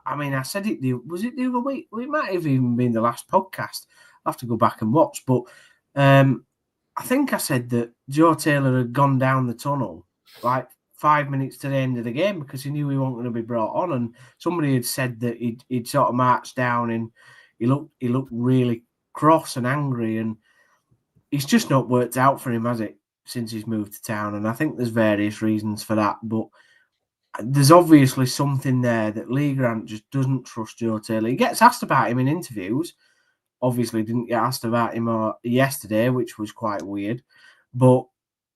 I mean, I said it. Was it the other week? Well, it might have even been the last podcast. I'll have to go back and watch, but I think I said that Joe Taylor had gone down the tunnel like 5 minutes to the end of the game because he knew he wasn't going to be brought on, and somebody had said that he'd sort of marched down and he looked really cross and angry, and it's just not worked out for him, has it, since he's moved to town? And I think there's various reasons for that, but there's obviously something there that Lee Grant just doesn't trust Joe Taylor. He gets asked about him in interviews. Obviously didn't get asked about him yesterday, which was quite weird, but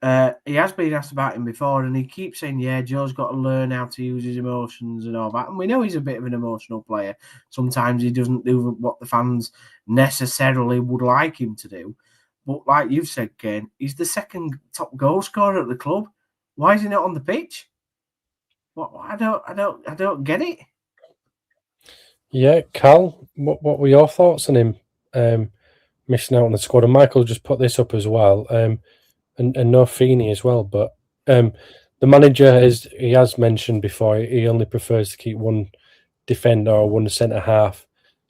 He has been asked about him before, and he keeps saying, yeah, Joe's got to learn how to use his emotions and all that. And we know he's a bit of an emotional player. Sometimes he doesn't do what the fans necessarily would like him to do. But like you've said, Kane, he's the second top goal scorer at the club. Why is he not on the pitch? What I don't get it. Yeah, Cal, what were your thoughts on him missing out on the squad? And Michael just put this up as well, and no Feeney as well. But the manager has mentioned before, he only prefers to keep one defender or one centre half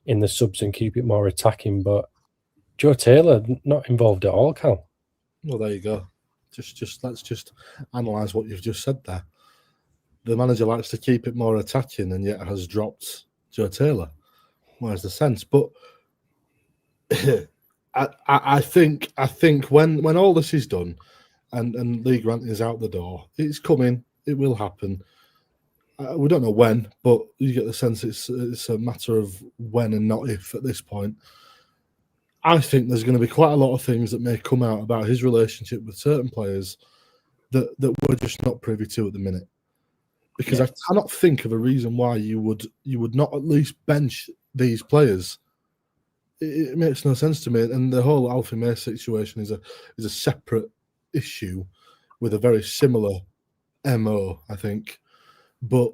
in the subs and keep it more attacking. But Joe Taylor not involved at all, Cal. Well, there you go. Let's just analyse what you've just said there. The manager likes to keep it more attacking and yet has dropped Joe Taylor. Where's the sense? But I think when all this is done and Lee Grant is out the door, it's coming. It will happen. We don't know when, but you get the sense it's a matter of when and not if at this point. I think there's going to be quite a lot of things that may come out about his relationship with certain players that we're just not privy to at the minute. Because I cannot think of a reason why you would not at least bench these players. It makes no sense to me. And the whole Alfie May situation is a separate issue with a very similar MO, I think. But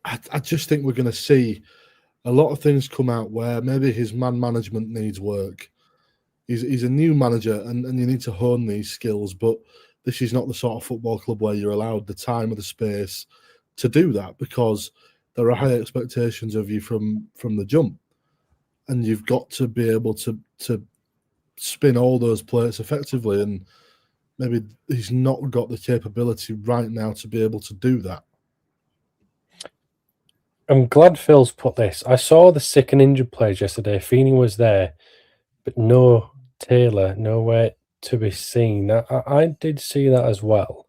I just think we're going to see a lot of things come out where maybe his man management needs work. He's a new manager and you need to hone these skills, but this is not the sort of football club where you're allowed the time or the space to do that, because there are high expectations of you from the jump. And you've got to be able to spin all those plates effectively, and maybe he's not got the capability right now to be able to do that. I'm glad Phil's put this. I saw the sick and injured players yesterday. Feeney was there, but no Taylor, nowhere to be seen. I did see that as well.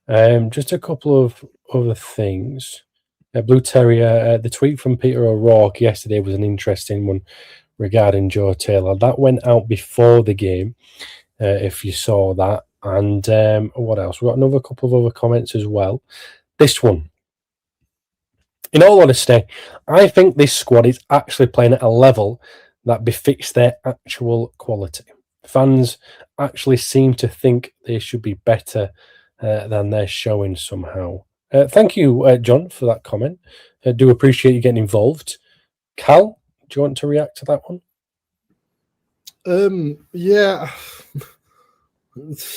Just a couple of other things. Blue Terrier, the tweet from Peter O'Rourke yesterday was an interesting one regarding Joe Taylor. That went out before the game, if you saw that. And what else? We've got another couple of other comments as well. This one. In all honesty, I think this squad is actually playing at a level that befits their actual quality. Fans actually seem to think they should be better than they're showing somehow. Thank you, John, for that comment. I do appreciate you getting involved. Cal, do you want to react to that one? Yeah,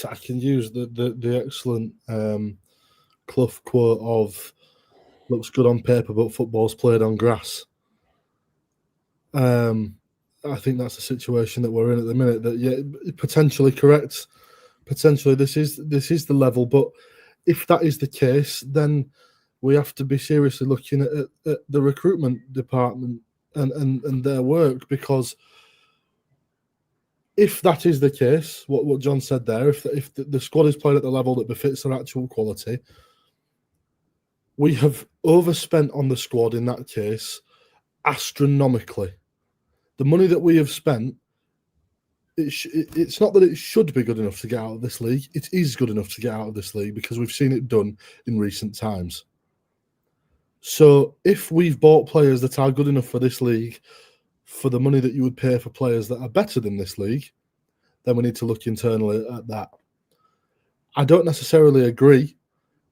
I can use the excellent Clough quote of "looks good on paper, but football's played on grass." I think that's the situation that we're in at the minute. That potentially correct. Potentially, this is the level. But if that is the case, then we have to be seriously looking at the recruitment department and their work, because if that is the case, what John said there, if the squad is playing at the level that befits their actual quality, we have overspent on the squad in that case astronomically. The money that we have spent, it's not that it should be good enough to get out of this league. It is good enough to get out of this league because we've seen it done in recent times. So if we've bought players that are good enough for this league for the money that you would pay for players that are better than this league, then we need to look internally at that. I don't necessarily agree,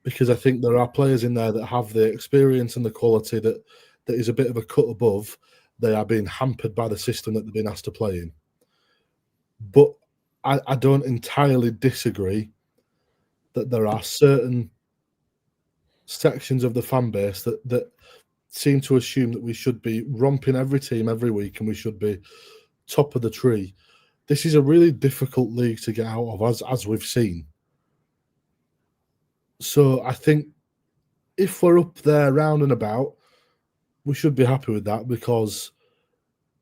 because I think there are players in there that have the experience and the quality that is a bit of a cut above. They are being hampered by the system that they've been asked to play in. But I don't entirely disagree that there are certain sections of the fan base that seem to assume that we should be romping every team every week and we should be top of the tree. This is a really difficult league to get out of, as we've seen. So I think if we're up there round and about, we should be happy with that, because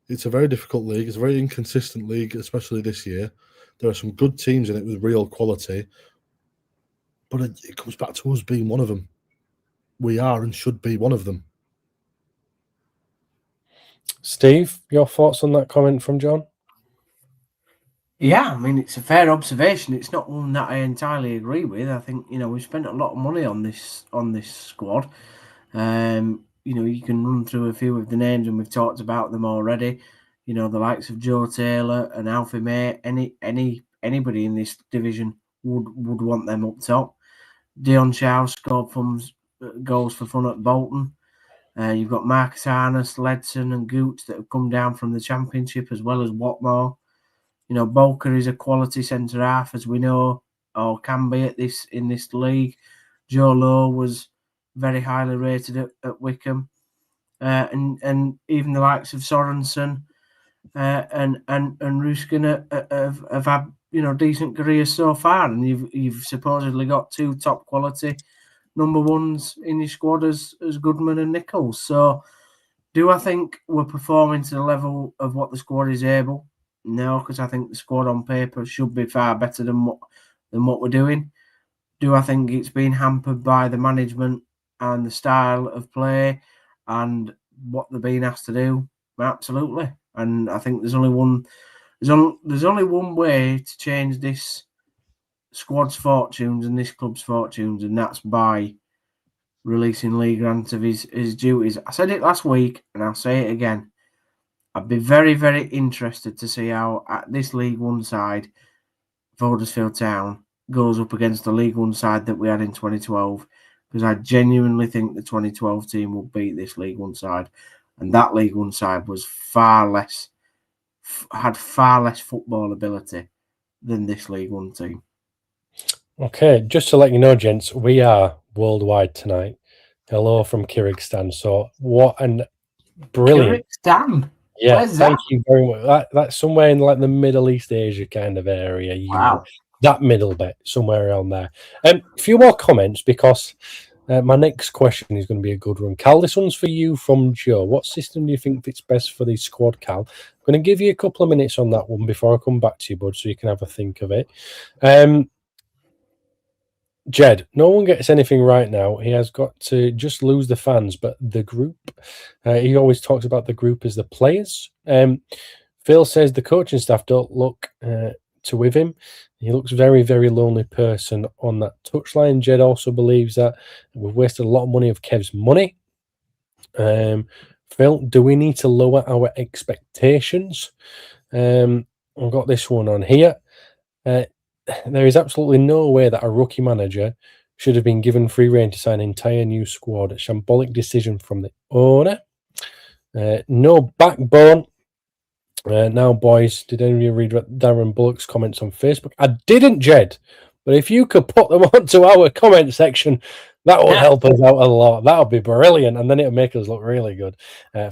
it's a very difficult league. It's a very inconsistent league, especially this year. There are some good teams in it with real quality, but it comes back to us being one of them. We are and should be one of them. Steve, your thoughts on that comment from John? Yeah, I mean, it's a fair observation. It's not one that I entirely agree with. I think, we've spent a lot of money on this squad. You can run through a few of the names, and we've talked about them already. The likes of Joe Taylor and Alfie May. Anybody in this division would want them up top. Dion Chow scored goals for fun at Bolton. You've got Marcus Harness, Ledson, and Gooch that have come down from the Championship, as well as Watmore. Bolker is a quality centre half, as we know, or can be in this league. Joe Lowe was very highly rated at Wickham, and even the likes of Sorensen and Ruskin have had decent careers so far, and you've supposedly got two top quality number ones in your squad as Goodman and Nichols. So, do I think we're performing to the level of what the squad is able? No, because I think the squad on paper should be far better than what we're doing. Do I think it's been hampered by the management and the style of play and what they're being asked to do? Absolutely. And I think there's only one way to change this squad's fortunes and this club's fortunes, and that's by releasing Lee Grant of his duties. I said it last week, and I'll say it again. I'd be very, very interested to see how this League One side, Huddersfield Town, goes up against the League One side that we had in 2012, because I genuinely think the 2012 team will beat this League One side, and that League One side was had far less football ability than this League One team. Okay, just to let you know, gents, we are worldwide tonight. Hello from Kyrgyzstan. So what an brilliant. Kyrgyzstan? Yeah, Where's thank that? you very much. That's somewhere in like the Middle East Asia kind of area. Wow. That middle bit, somewhere around there. A few more comments, because my next question is going to be a good one. Cal, this one's for you from Joe. What system do you think fits best for the squad, Cal? I'm going to give you a couple of minutes on that one before I come back to you, bud, so you can have a think of it. Jed, no one gets anything right now. He has got to just lose the fans, but the group, he always talks about the group as the players. Phil says the coaching staff don't look to with him. He looks very, very lonely person on that touchline. Jed also believes that we've wasted a lot of money of Kev's money. Phil, do we need to lower our expectations? I've got this one on here. There is absolutely no way that a rookie manager should have been given free rein to sign an entire new squad. A shambolic decision from the owner. No backbone. Now, boys, did any of you read Darren Bullock's comments on Facebook? I didn't, Jed. But if you could put them onto our comment section, that would help us out a lot. That would be brilliant. And then it would make us look really good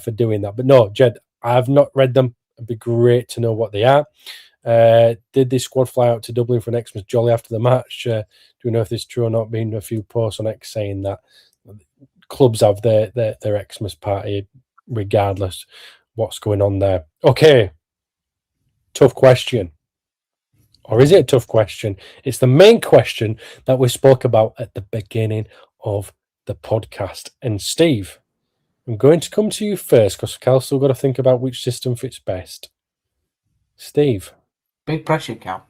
for doing that. But no, Jed, I have not read them. It'd be great to know what they are. Did this squad fly out to Dublin for an Xmas jolly after the match? Do we know if this is true or not? Been a few posts on X saying that clubs have their Xmas party regardless what's going on there. Okay, tough question. Or is it a tough question? It's the main question that we spoke about at the beginning of the podcast. And Steve, I'm going to come to you first, because Cal's still got to think about which system fits best. Steve. Big pressure, Cal.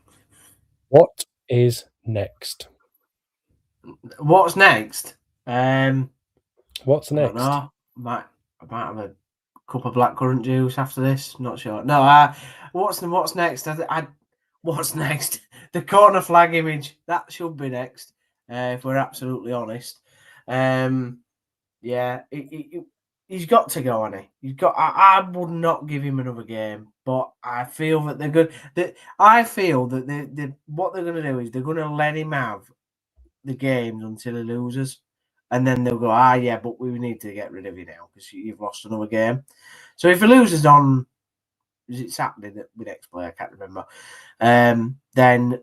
What is next? What's next? What's next? I don't know. I might have a cup of blackcurrant juice after this. Not sure. No. What's next? What's next? The corner flag image. That should be next. If we're absolutely honest. Yeah. He's got to go, hasn't he? He's got. I would not give him another game, but I feel that they're good. I feel that they what they're going to do is they're going to let him have the games until he loses, and then they'll go, yeah, but we need to get rid of you now because you've lost another game. So if he loses on, is it Saturday that we next play? I can't remember. Then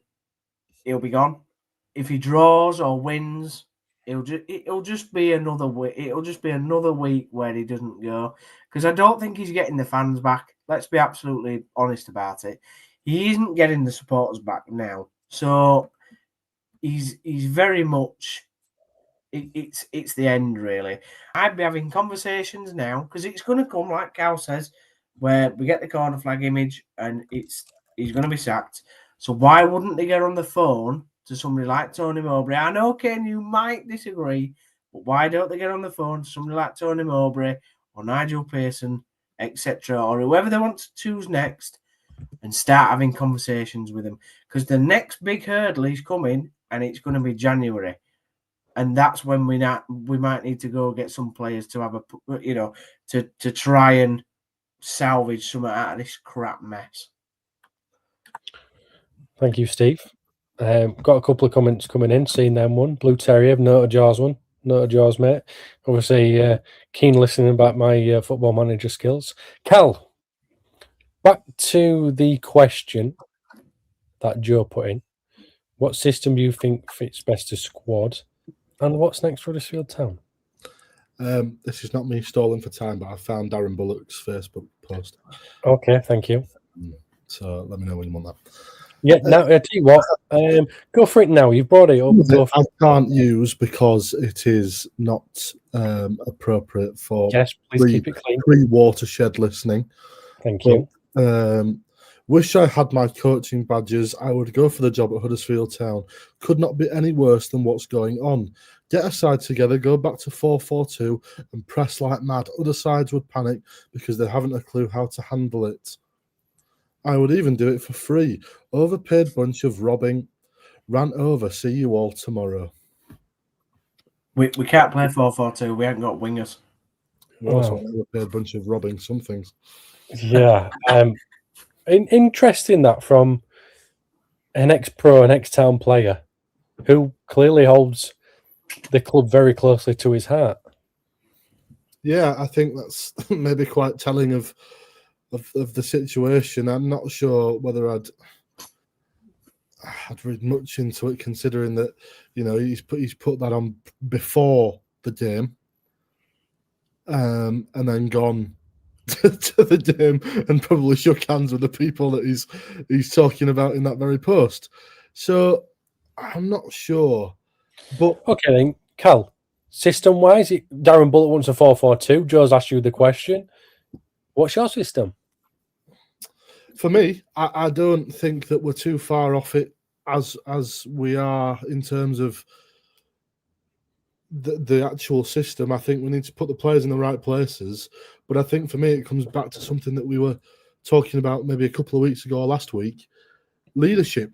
he'll be gone. If he draws or wins, it'll just be another week. It'll just be another week where he doesn't go, because I don't think he's getting the fans back. Let's be absolutely honest about it. He isn't getting the supporters back now. So he's very much. It's the end, really. I'd be having conversations now, because it's going to come, like Cal says, where we get the corner flag image and it's he's going to be sacked. So why wouldn't they get on the phone to somebody like Tony Mowbray? I know, Ken, you might disagree, but why don't they get on the phone to somebody like Tony Mowbray or Nigel Pearson, etc., or whoever they want to choose next, and start having conversations with them? Because the next big hurdle is coming, and it's going to be January, and that's when we might need to go get some players to have to try and salvage some out of this crap mess. Thank you, Steve. Got a couple of comments coming in. Seen them one. Blue Terrier, noted yours one. Noted yours, mate. Obviously, keen listening about my football manager skills. Cal, back to the question that Joe put in. What system do you think fits best to squad? And what's next for Huddersfield Town? This is not me stalling for time, but I found Darren Bullock's Facebook post. Okay, thank you. So let me know when you want that. Yeah, now I tell you what, go for it now. You've brought it up. I can't use because it is not appropriate for yes, please keep it clean. Pre-watershed listening. Thank you. Wish I had my coaching badges. I would go for the job at Huddersfield Town. Could not be any worse than what's going on. Get a side together, go back to 4-4-2 and press like mad. Other sides would panic because they haven't a clue how to handle it. I would even do it for free. Overpaid bunch of robbing. Ran over. See you all tomorrow. We can't play 4-4-2. We haven't got wingers. We also want an overpaid bunch of robbing some things. Yeah. Interesting that from an ex-pro, an ex-town player who clearly holds the club very closely to his heart. Yeah, I think that's maybe quite telling of the situation. I'm not sure whether I'd read much into it, considering that he's put that on before the game, and then gone to the game and probably shook hands with the people that he's talking about in that very post. So I'm not sure. But okay, then, Cal, system-wise, Darren Bullock wants a 4-4-2. Joe's asked you the question. What's your system? For me, I don't think that we're too far off it as we are in terms of the actual system. I think we need to put the players in the right places. But I think for me, it comes back to something that we were talking about maybe a couple of weeks ago or last week. Leadership.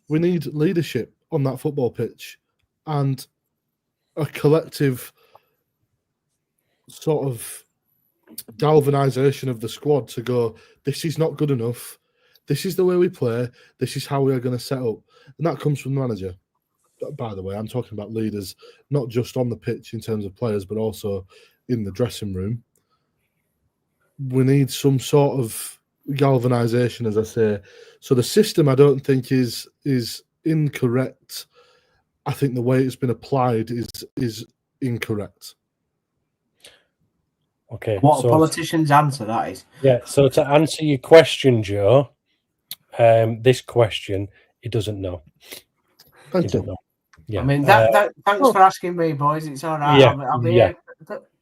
We need leadership on that football pitch and a collective sort of galvanization of the squad to go, this is not good enough. This is the way we play. This is how we are going to set up. And that comes from the manager. By the way, I'm talking about leaders, not just on the pitch in terms of players, but also in the dressing room. We need some sort of galvanization, as I say. So the system, I don't think is incorrect. I think the way it's been applied is incorrect. Okay. What a politician's answer that is. Yeah. So to answer your question, Joe, this question, he doesn't know. Thank you. Know. Yeah. I mean, thanks for asking me, boys. It's all right. Yeah, I'll be here.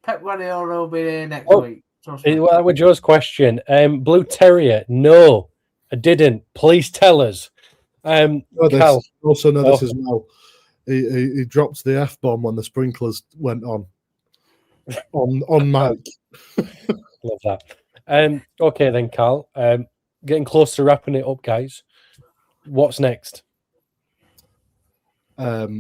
Pep Guardiola will be here next week. Well, with Joe's question, Blue Terrier, no, I didn't. Please tell us. Cal. Also know this as well. He dropped the F-bomb when the sprinklers went on mic. Love that. Okay then, Cal. Getting close to wrapping it up, guys. What's next? Well,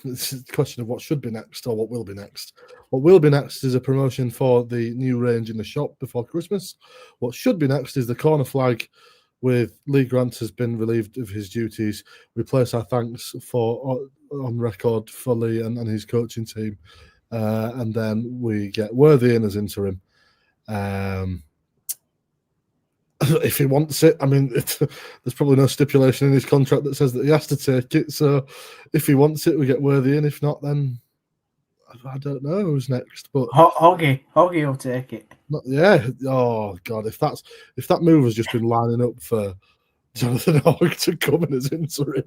it's a question of what should be next or what will be next. What will be next is a promotion for the new range in the shop before Christmas. What should be next is the corner flag with Lee Grant has been relieved of his duties. We place our thanks on record for Lee and his coaching team. And then we get Worthy in as interim. If he wants it, I mean, there's probably no stipulation in his contract that says that he has to take it. So if he wants it, we get Worthy in. If not, then I don't know who's next. But Hoggy will take it. Yeah. Oh God, if that move has just been lining up for Jonathan Hogg to come in as interim.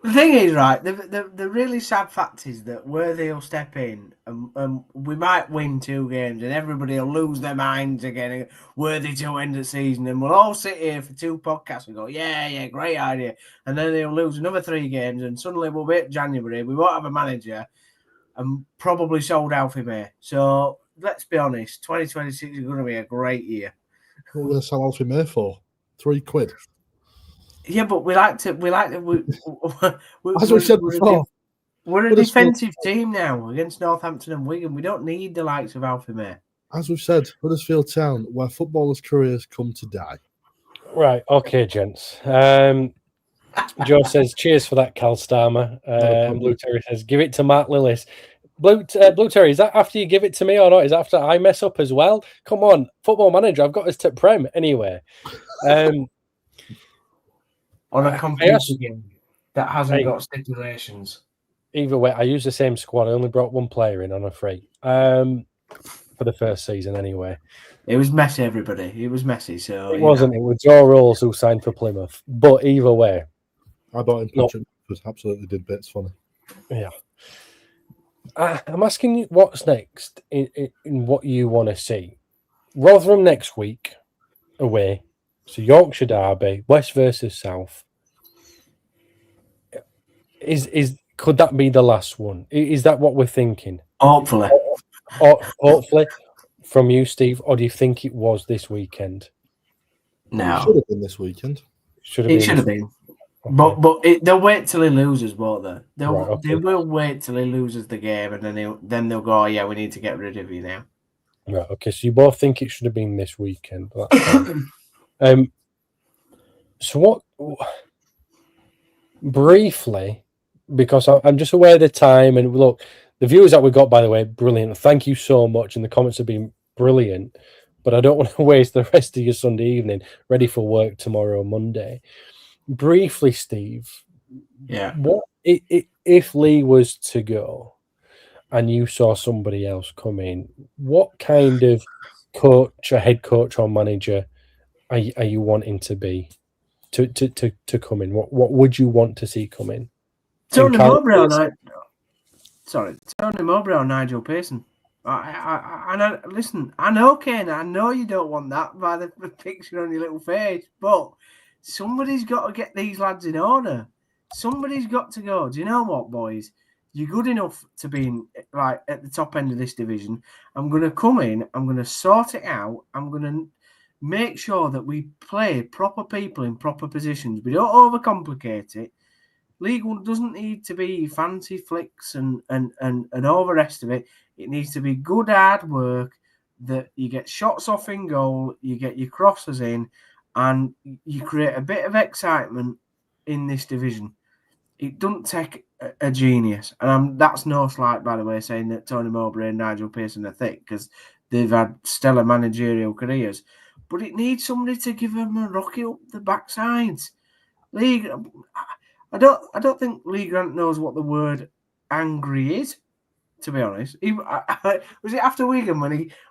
The thing is, right, the really sad fact is that Worthy will step in and we might win 2 games and everybody will lose their minds again. Worthy to end the season, and we'll all sit here for 2 podcasts and go, yeah, great idea. And then they'll lose another 3 games and suddenly we'll be at January. We won't have a manager and probably sold Alfie May. So let's be honest, 2026 is going to be a great year. What will they sell Alfie May for? £3. Yeah, but we as we said before, we're a defensive team now against Northampton and Wigan. We don't need the likes of Alfie May. As we've said, Huddersfield Town, where footballers' careers come to die. Right, okay, gents. Joe says, cheers for that, Cal Starmer. Blue Terry says, give it to Mark Lillis. Blue Terry, is that after you give it to me or not? Is that after I mess up as well? Come on, Football Manager, I've got us to Prem anyway. On a computer game that hasn't got stipulations. Either way, I used the same squad. I only brought 1 player in on a free for the first season anyway. It was messy, everybody. It was messy. So it wasn't. It was Joe Rolls who signed for Plymouth. But either way. I bought him because absolutely did bits funny. Yeah. I'm asking you what's next in what you want to see. Rotherham next week away. So Yorkshire Derby, West versus South. Could that be the last one? Is that what we're thinking? Hopefully. Hopefully from you, Steve, or do you think it was this weekend? No. It should have been this weekend. It should have been. Okay. But they'll wait till he loses, won't they? They will wait till he loses the game and then they'll go, oh, yeah, we need to get rid of you now. Right, okay, so you both think it should have been this weekend. So what briefly, because I'm just aware of the time, and look, the viewers that we got, by the way, brilliant. Thank you so much, and the comments have been brilliant, but I don't want to waste the rest of your Sunday evening ready for work tomorrow, Monday. Briefly, Steve, what if Lee was to go and you saw somebody else come in, what kind of coach, a head coach or manager are you wanting to be to come in? What would you want to see come in? Tony Mowbray or Nigel Pearson. Listen, I know, Ken, I know you don't want that by the picture on your little face, but somebody's got to get these lads in order. Somebody's got to go. Do you know what, boys? You're good enough to be at the top end of this division. I'm going to come in. I'm going to sort it out. I'm going to make sure that we play proper people in proper positions. We don't overcomplicate it. League One doesn't need to be fancy flicks and all the rest of it. It needs to be good hard work, that you get shots off in goal, you get your crosses in, and you create a bit of excitement in this division. It doesn't take a genius. And that's no slight, by the way, saying that Tony Mowbray and Nigel Pearson are thick, because they've had stellar managerial careers. But it needs somebody to give them a rocket up the backsides. League, I don't think Lee Grant knows what the word angry is, to be honest. Was it after Wigan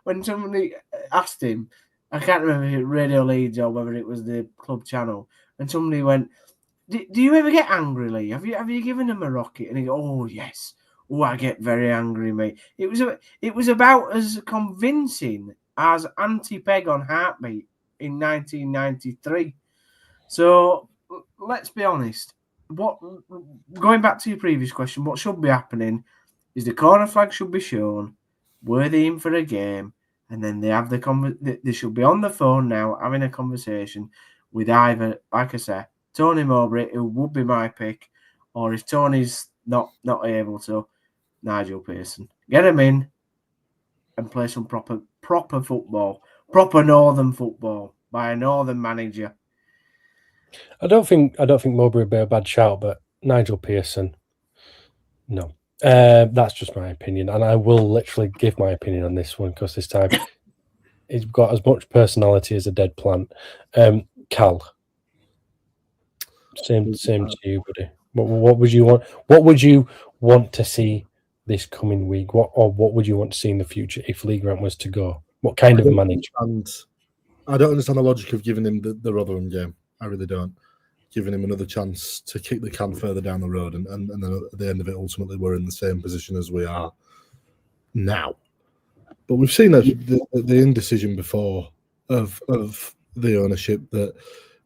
when somebody asked him, I can't remember if it was Radio Leeds or whether it was the club channel, and somebody went, do you ever get angry, Lee? Have you given him a rocket? And he go, oh yes. Oh, I get very angry, mate. It was about as convincing as Anti-Peg on Heartbeat in 1993. So let's be honest. Going back to your previous question, what should be happening is the corner flag should be shown, Worthy in for a game, and then they have they should be on the phone now having a conversation with either, like I said, Tony Mowbray, who would be my pick, or if Tony's not able to, Nigel Pearson. Get him in and play some proper football, proper northern football by a northern manager. I don't think Mowbray would be a bad shout, but Nigel Pearson, no. That's just my opinion, and I will literally give my opinion on this one, because this time he's got as much personality as a dead plant. Cal, same to you, buddy. What would you want? What would you want to see this coming week? What would you want to see in the future if Lee Grant was to go? What kind of manager? And I don't understand the logic of giving him the Rotherham game. I really don't. giving him another chance to kick the can further down the road, and then at the end of it, ultimately, we're in the same position as we are now. But we've seen that the indecision before of the ownership, that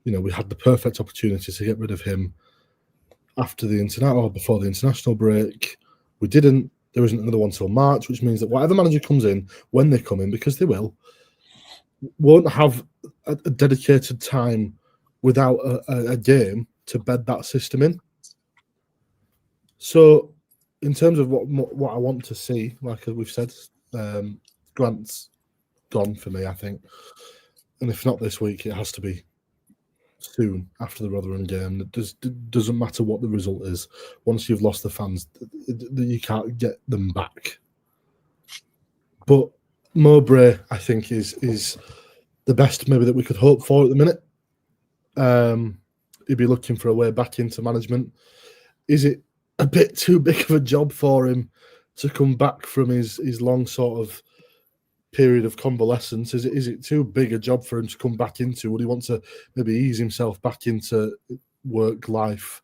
we had the perfect opportunity to get rid of him after the or before the international break. We didn't. There isn't another one till March, which means that whatever manager comes in, when they come in, because they won't have a dedicated time without a game to bed that system in. So, in terms of what I want to see, like we've said, Grant's gone for me, I think. And if not this week, it has to be soon after the Rotherham game. It doesn't matter what the result is. Once you've lost the fans, you can't get them back. But Mowbray, I think, is the best maybe that we could hope for at the minute. He'd be looking for a way back into management. Is it a bit too big of a job for him to come back from his long sort of period of convalescence? Is it too big a job for him to come back into? Would he want to maybe ease himself back into work life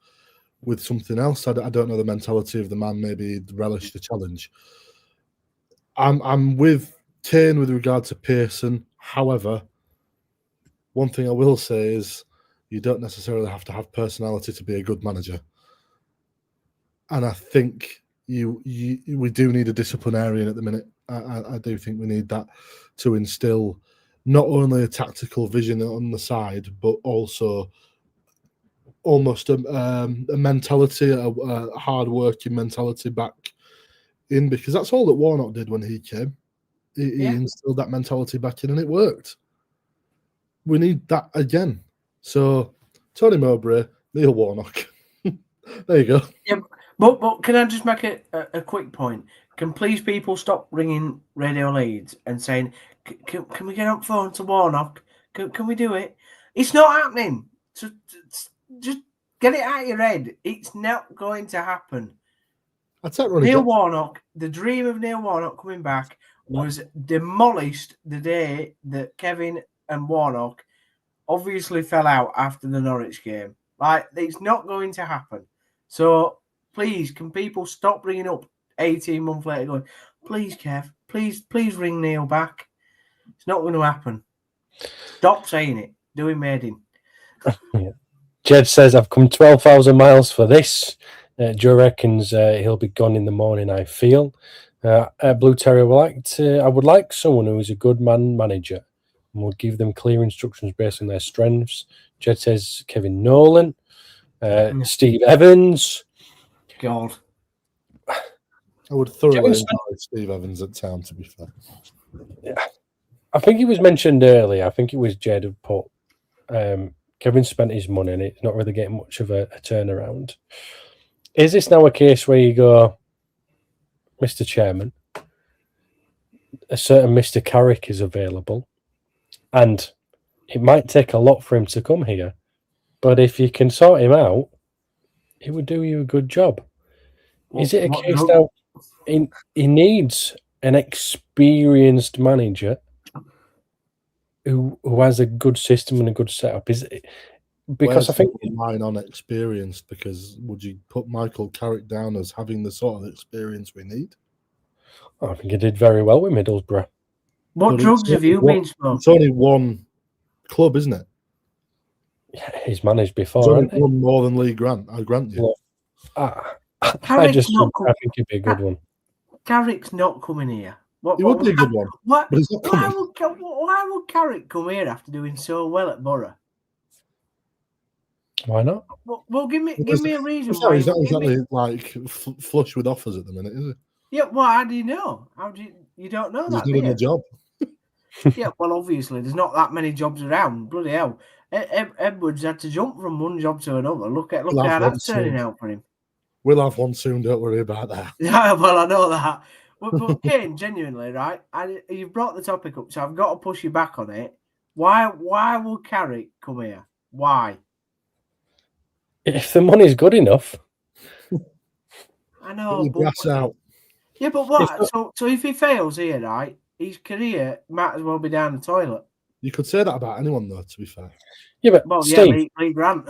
with something else? I don't know the mentality of the man. Maybe he'd relish the challenge. I'm with Kane with regard to Pearson. However, one thing I will say is you don't necessarily have to have personality to be a good manager. And I think we do need a disciplinarian at the minute. I do think we need that to instill not only a tactical vision on the side, but also almost a mentality, a hard-working mentality back in, because that's all that Warnock did when he came. He instilled that mentality back in, and it worked. We need that again. So, Tony Mowbray, Neil Warnock. There you go. Yeah, but can I just make a quick point? Can please people stop ringing Radio Leeds and saying, can we get on phone to Warnock? Can we do it? It's not happening. So just get it out of your head. It's not going to happen. Neil Warnock, the dream of Neil Warnock coming back was demolished the day that Kevin and Warnock obviously fell out after the Norwich game. Like, it's not going to happen. So, please, can people stop bringing up 18 months later going, please, Kev, please ring Neil back. It's not going to happen. Stop saying it. Do him made in. Yeah. Jed says, I've come 12,000 miles for this. Joe reckons he'll be gone in the morning, I feel. Blue Terrier I would like someone who is a good manager and will give them clear instructions based on their strengths. Jed says Kevin Nolan, Steve Evans. God. I would thoroughly enjoy Steve Evans at town, to be fair. Yeah. I think it was mentioned earlier. I think it was Jed who put Kevin spent his money and it's not really getting much of a turnaround. Is this now a case where you go, Mr. Chairman, a certain Mr. Carrick is available, and it might take a lot for him to come here, but if you can sort him out, he would do you a good job. Is it a case now he needs an experienced manager who has a good system and a good setup? Is it because I think mine on experienced, because would you put Michael Carrick down as having the sort of experience we need? I think he did very well with Middlesbrough. What drugs have you been smoking? It's only one club, isn't it? Yeah, he's managed before. It's only one more than Lee Grant. I grant you. I think he'd be a good one. Carrick's not coming here. He would be a good one. But he's not coming. Why would Carrick come here after doing so well at Borough? Why not? Well, give me a reason. He's not exactly like flush with offers at the minute, is he? Yeah, well, how do you know? You don't know that? He's doing a job. Yeah, well, obviously, there's not that many jobs around. Bloody hell, Edwards had to jump from one job to another. Look how that's turning out for him. We'll have one soon. Don't worry about that. Yeah, well, I know that. But Kane, genuinely, right? You've brought the topic up, so I've got to push you back on it. Why will Carrick come here? Why? If the money's good enough. I know. But out. Yeah, but what? So if he fails here, right, his career might as well be down the toilet. You could say that about anyone, though, to be fair. Yeah, but Steve, Lee Grant.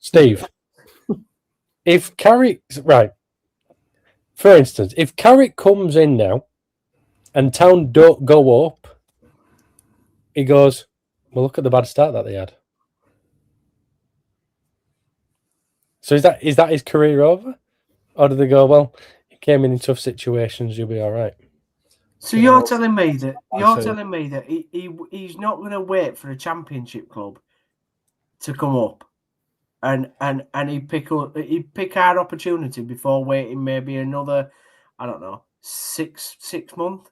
Steve, if Carrick, right, for instance, if Carrick comes in now and Town don't go up, he goes, well, look at the bad start that they had. So is that his career over? Or do they go, well, he came in tough situations, you'll be all right? So you're telling me that he's not going to wait for a championship club to come up, and he'd pick our opportunity before waiting maybe another, I don't know, six months.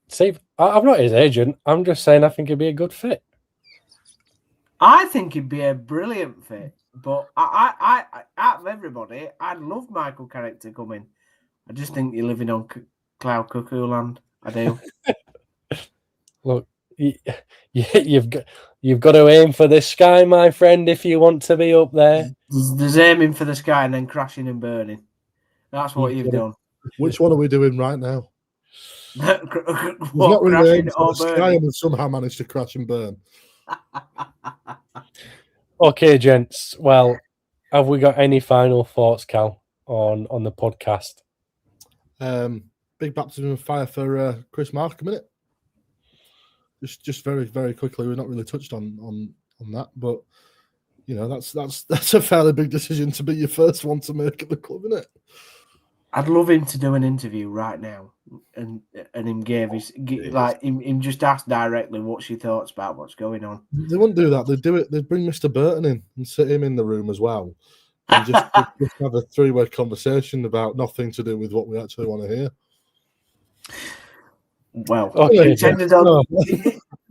Steve, I'm not his agent. I'm just saying I think he'd be a good fit. I think he'd be a brilliant fit, but I out of everybody, I'd love Michael Carrick to come in. I just think you're living on cloud cuckoo land. I do. Look, you've got to aim for the sky, my friend, if you want to be up there. There's aiming for the sky and then crashing and burning. That's what you've done. Which one are we doing right now? What, not really crashing aiming for or the sky burning? and we've somehow managed to crash and burn. Okay, gents. Well, have we got any final thoughts, Cal, on the podcast? Big baptism of fire for Chris Markham, innit? Just very, very quickly. We've not really touched on that, but you know that's a fairly big decision to be your first one to make at the club, isn't it? I'd love him to do an interview right now, and him him just ask directly what's your thoughts about what's going on. They wouldn't do that. They'd do it. They'd bring Mr. Burton in and sit him in the room as well, and just have a three-way conversation about nothing to do with what we actually want to hear. Well, okay, it's ended on.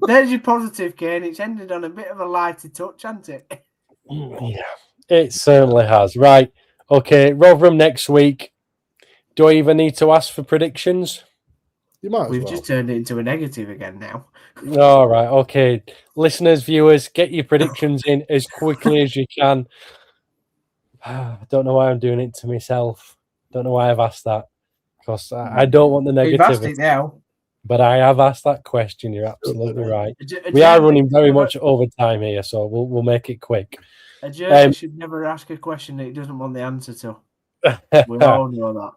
There's your positive, Kane. It's ended on a bit of a lighter touch, hasn't it? Yeah, it certainly has. Right. Okay, Rotherham next week. Do I even need to ask for predictions? You might. We've just turned it into a negative again now. All right. Okay, listeners, viewers, get your predictions in as quickly as you can. I don't know why I'm doing it to myself. Don't know why I've asked that, because I don't want the negativity. We've asked it now. But I have asked that question. You're absolutely right. We are running very much over time here, so we'll make it quick. A journalist should never ask a question that he doesn't want the answer to. We all know that.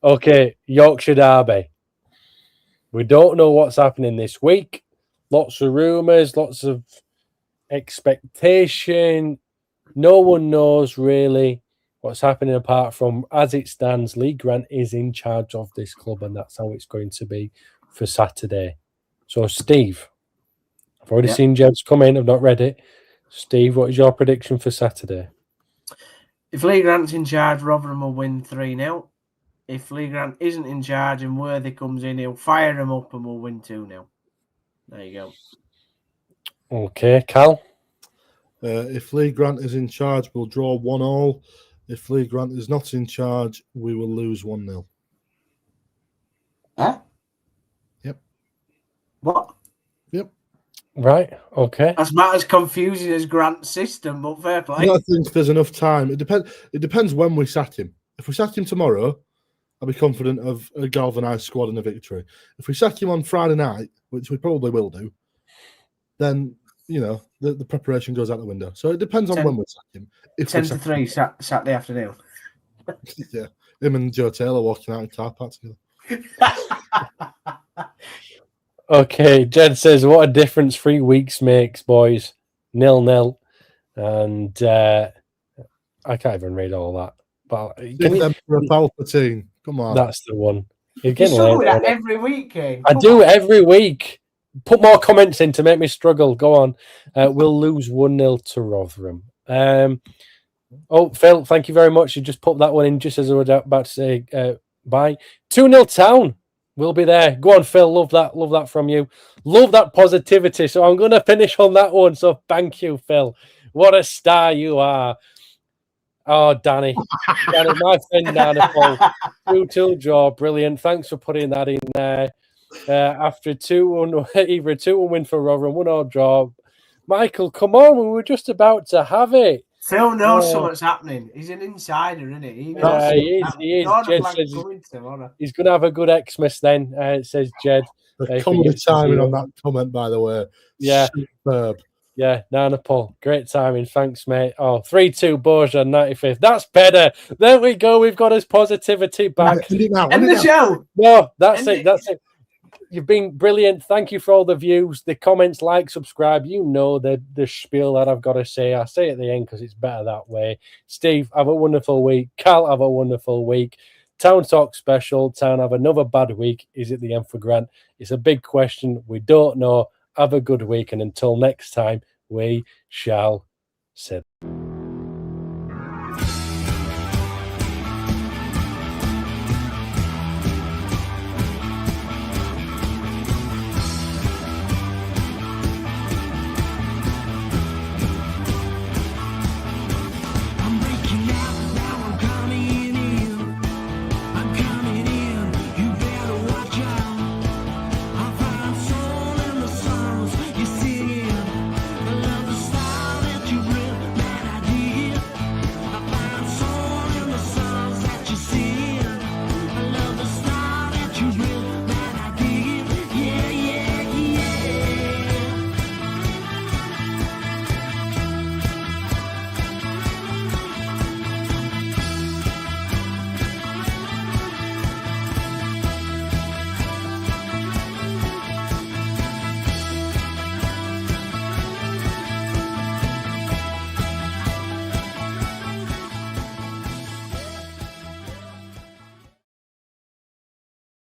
Okay, Yorkshire Derby. We don't know what's happening this week. Lots of rumours, lots of expectation. No one knows really what's happening apart from, as it stands, Lee Grant is in charge of this club, and that's how it's going to be for Saturday. So, Steve, I've already seen Jeb's come in. I've not read it. Steve, what is your prediction for Saturday? If Lee Grant's in charge, Rotherham will win 3-0. If Lee Grant isn't in charge and Worthy comes in, he'll fire him up and we'll win 2-0. There you go. Okay, Cal? If Lee Grant is in charge, we'll draw 1-1. If Lee Grant is not in charge, we will lose 1-0. Huh? Yep. What? Yep. Right, okay. That's not as confusing as Grant's system, but fair play. I think there's enough time. It depends when we sack him. If we sack him tomorrow, I'll be confident of a galvanised squad and a victory. If we sack him on Friday night, which we probably will do, then, you know, the preparation goes out the window. So it depends on when we sack him. 10-3 Saturday afternoon. Yeah. Him and Joe Taylor walking out in car park together. Okay, Jed says, what a difference 3 weeks makes, boys. 0-0. And I can't even read all that. But for a Palpatine. Come on. That's the one. You're You struggle with that every week, Kane. I do every week. Put more comments in to make me struggle. Go on. We'll lose 1-0 to Rotherham. Phil, thank you very much. You just put that one in just as I was about to say bye. 2-0 Town. We'll be there. Go on, Phil. Love that. Love that from you. Love that positivity. So I'm going to finish on that one. So thank you, Phil. What a star you are. Oh, Danny, my friend Danny Paul, 2-2 draw, brilliant. Thanks for putting that in there. After either a 2-1 win for Rotherham, 1-1 draw. Michael, come on, we were just about to have it. Phil knows what's happening. He's an insider, isn't he? He is. Jed says he's going to have a good Xmas then. It says Jed. The comedy timing on that comment, by the way. Yeah. Superb. Yeah, Nana Paul. Great timing. Thanks, mate. Oh, 3-2 Borja, 95th. That's better. There we go. We've got his positivity back. End it now. End the show. No, that's End it. That's it. You've been brilliant. Thank you for all the views, the comments, like, subscribe. You know the spiel that I've got to say. I say at the end because it's better that way. Steve, have a wonderful week. Cal, have a wonderful week. Town Talk special. Town have another bad week. Is it the end for Grant? It's a big question. We don't know. Have a good week. And until next time, we shall see.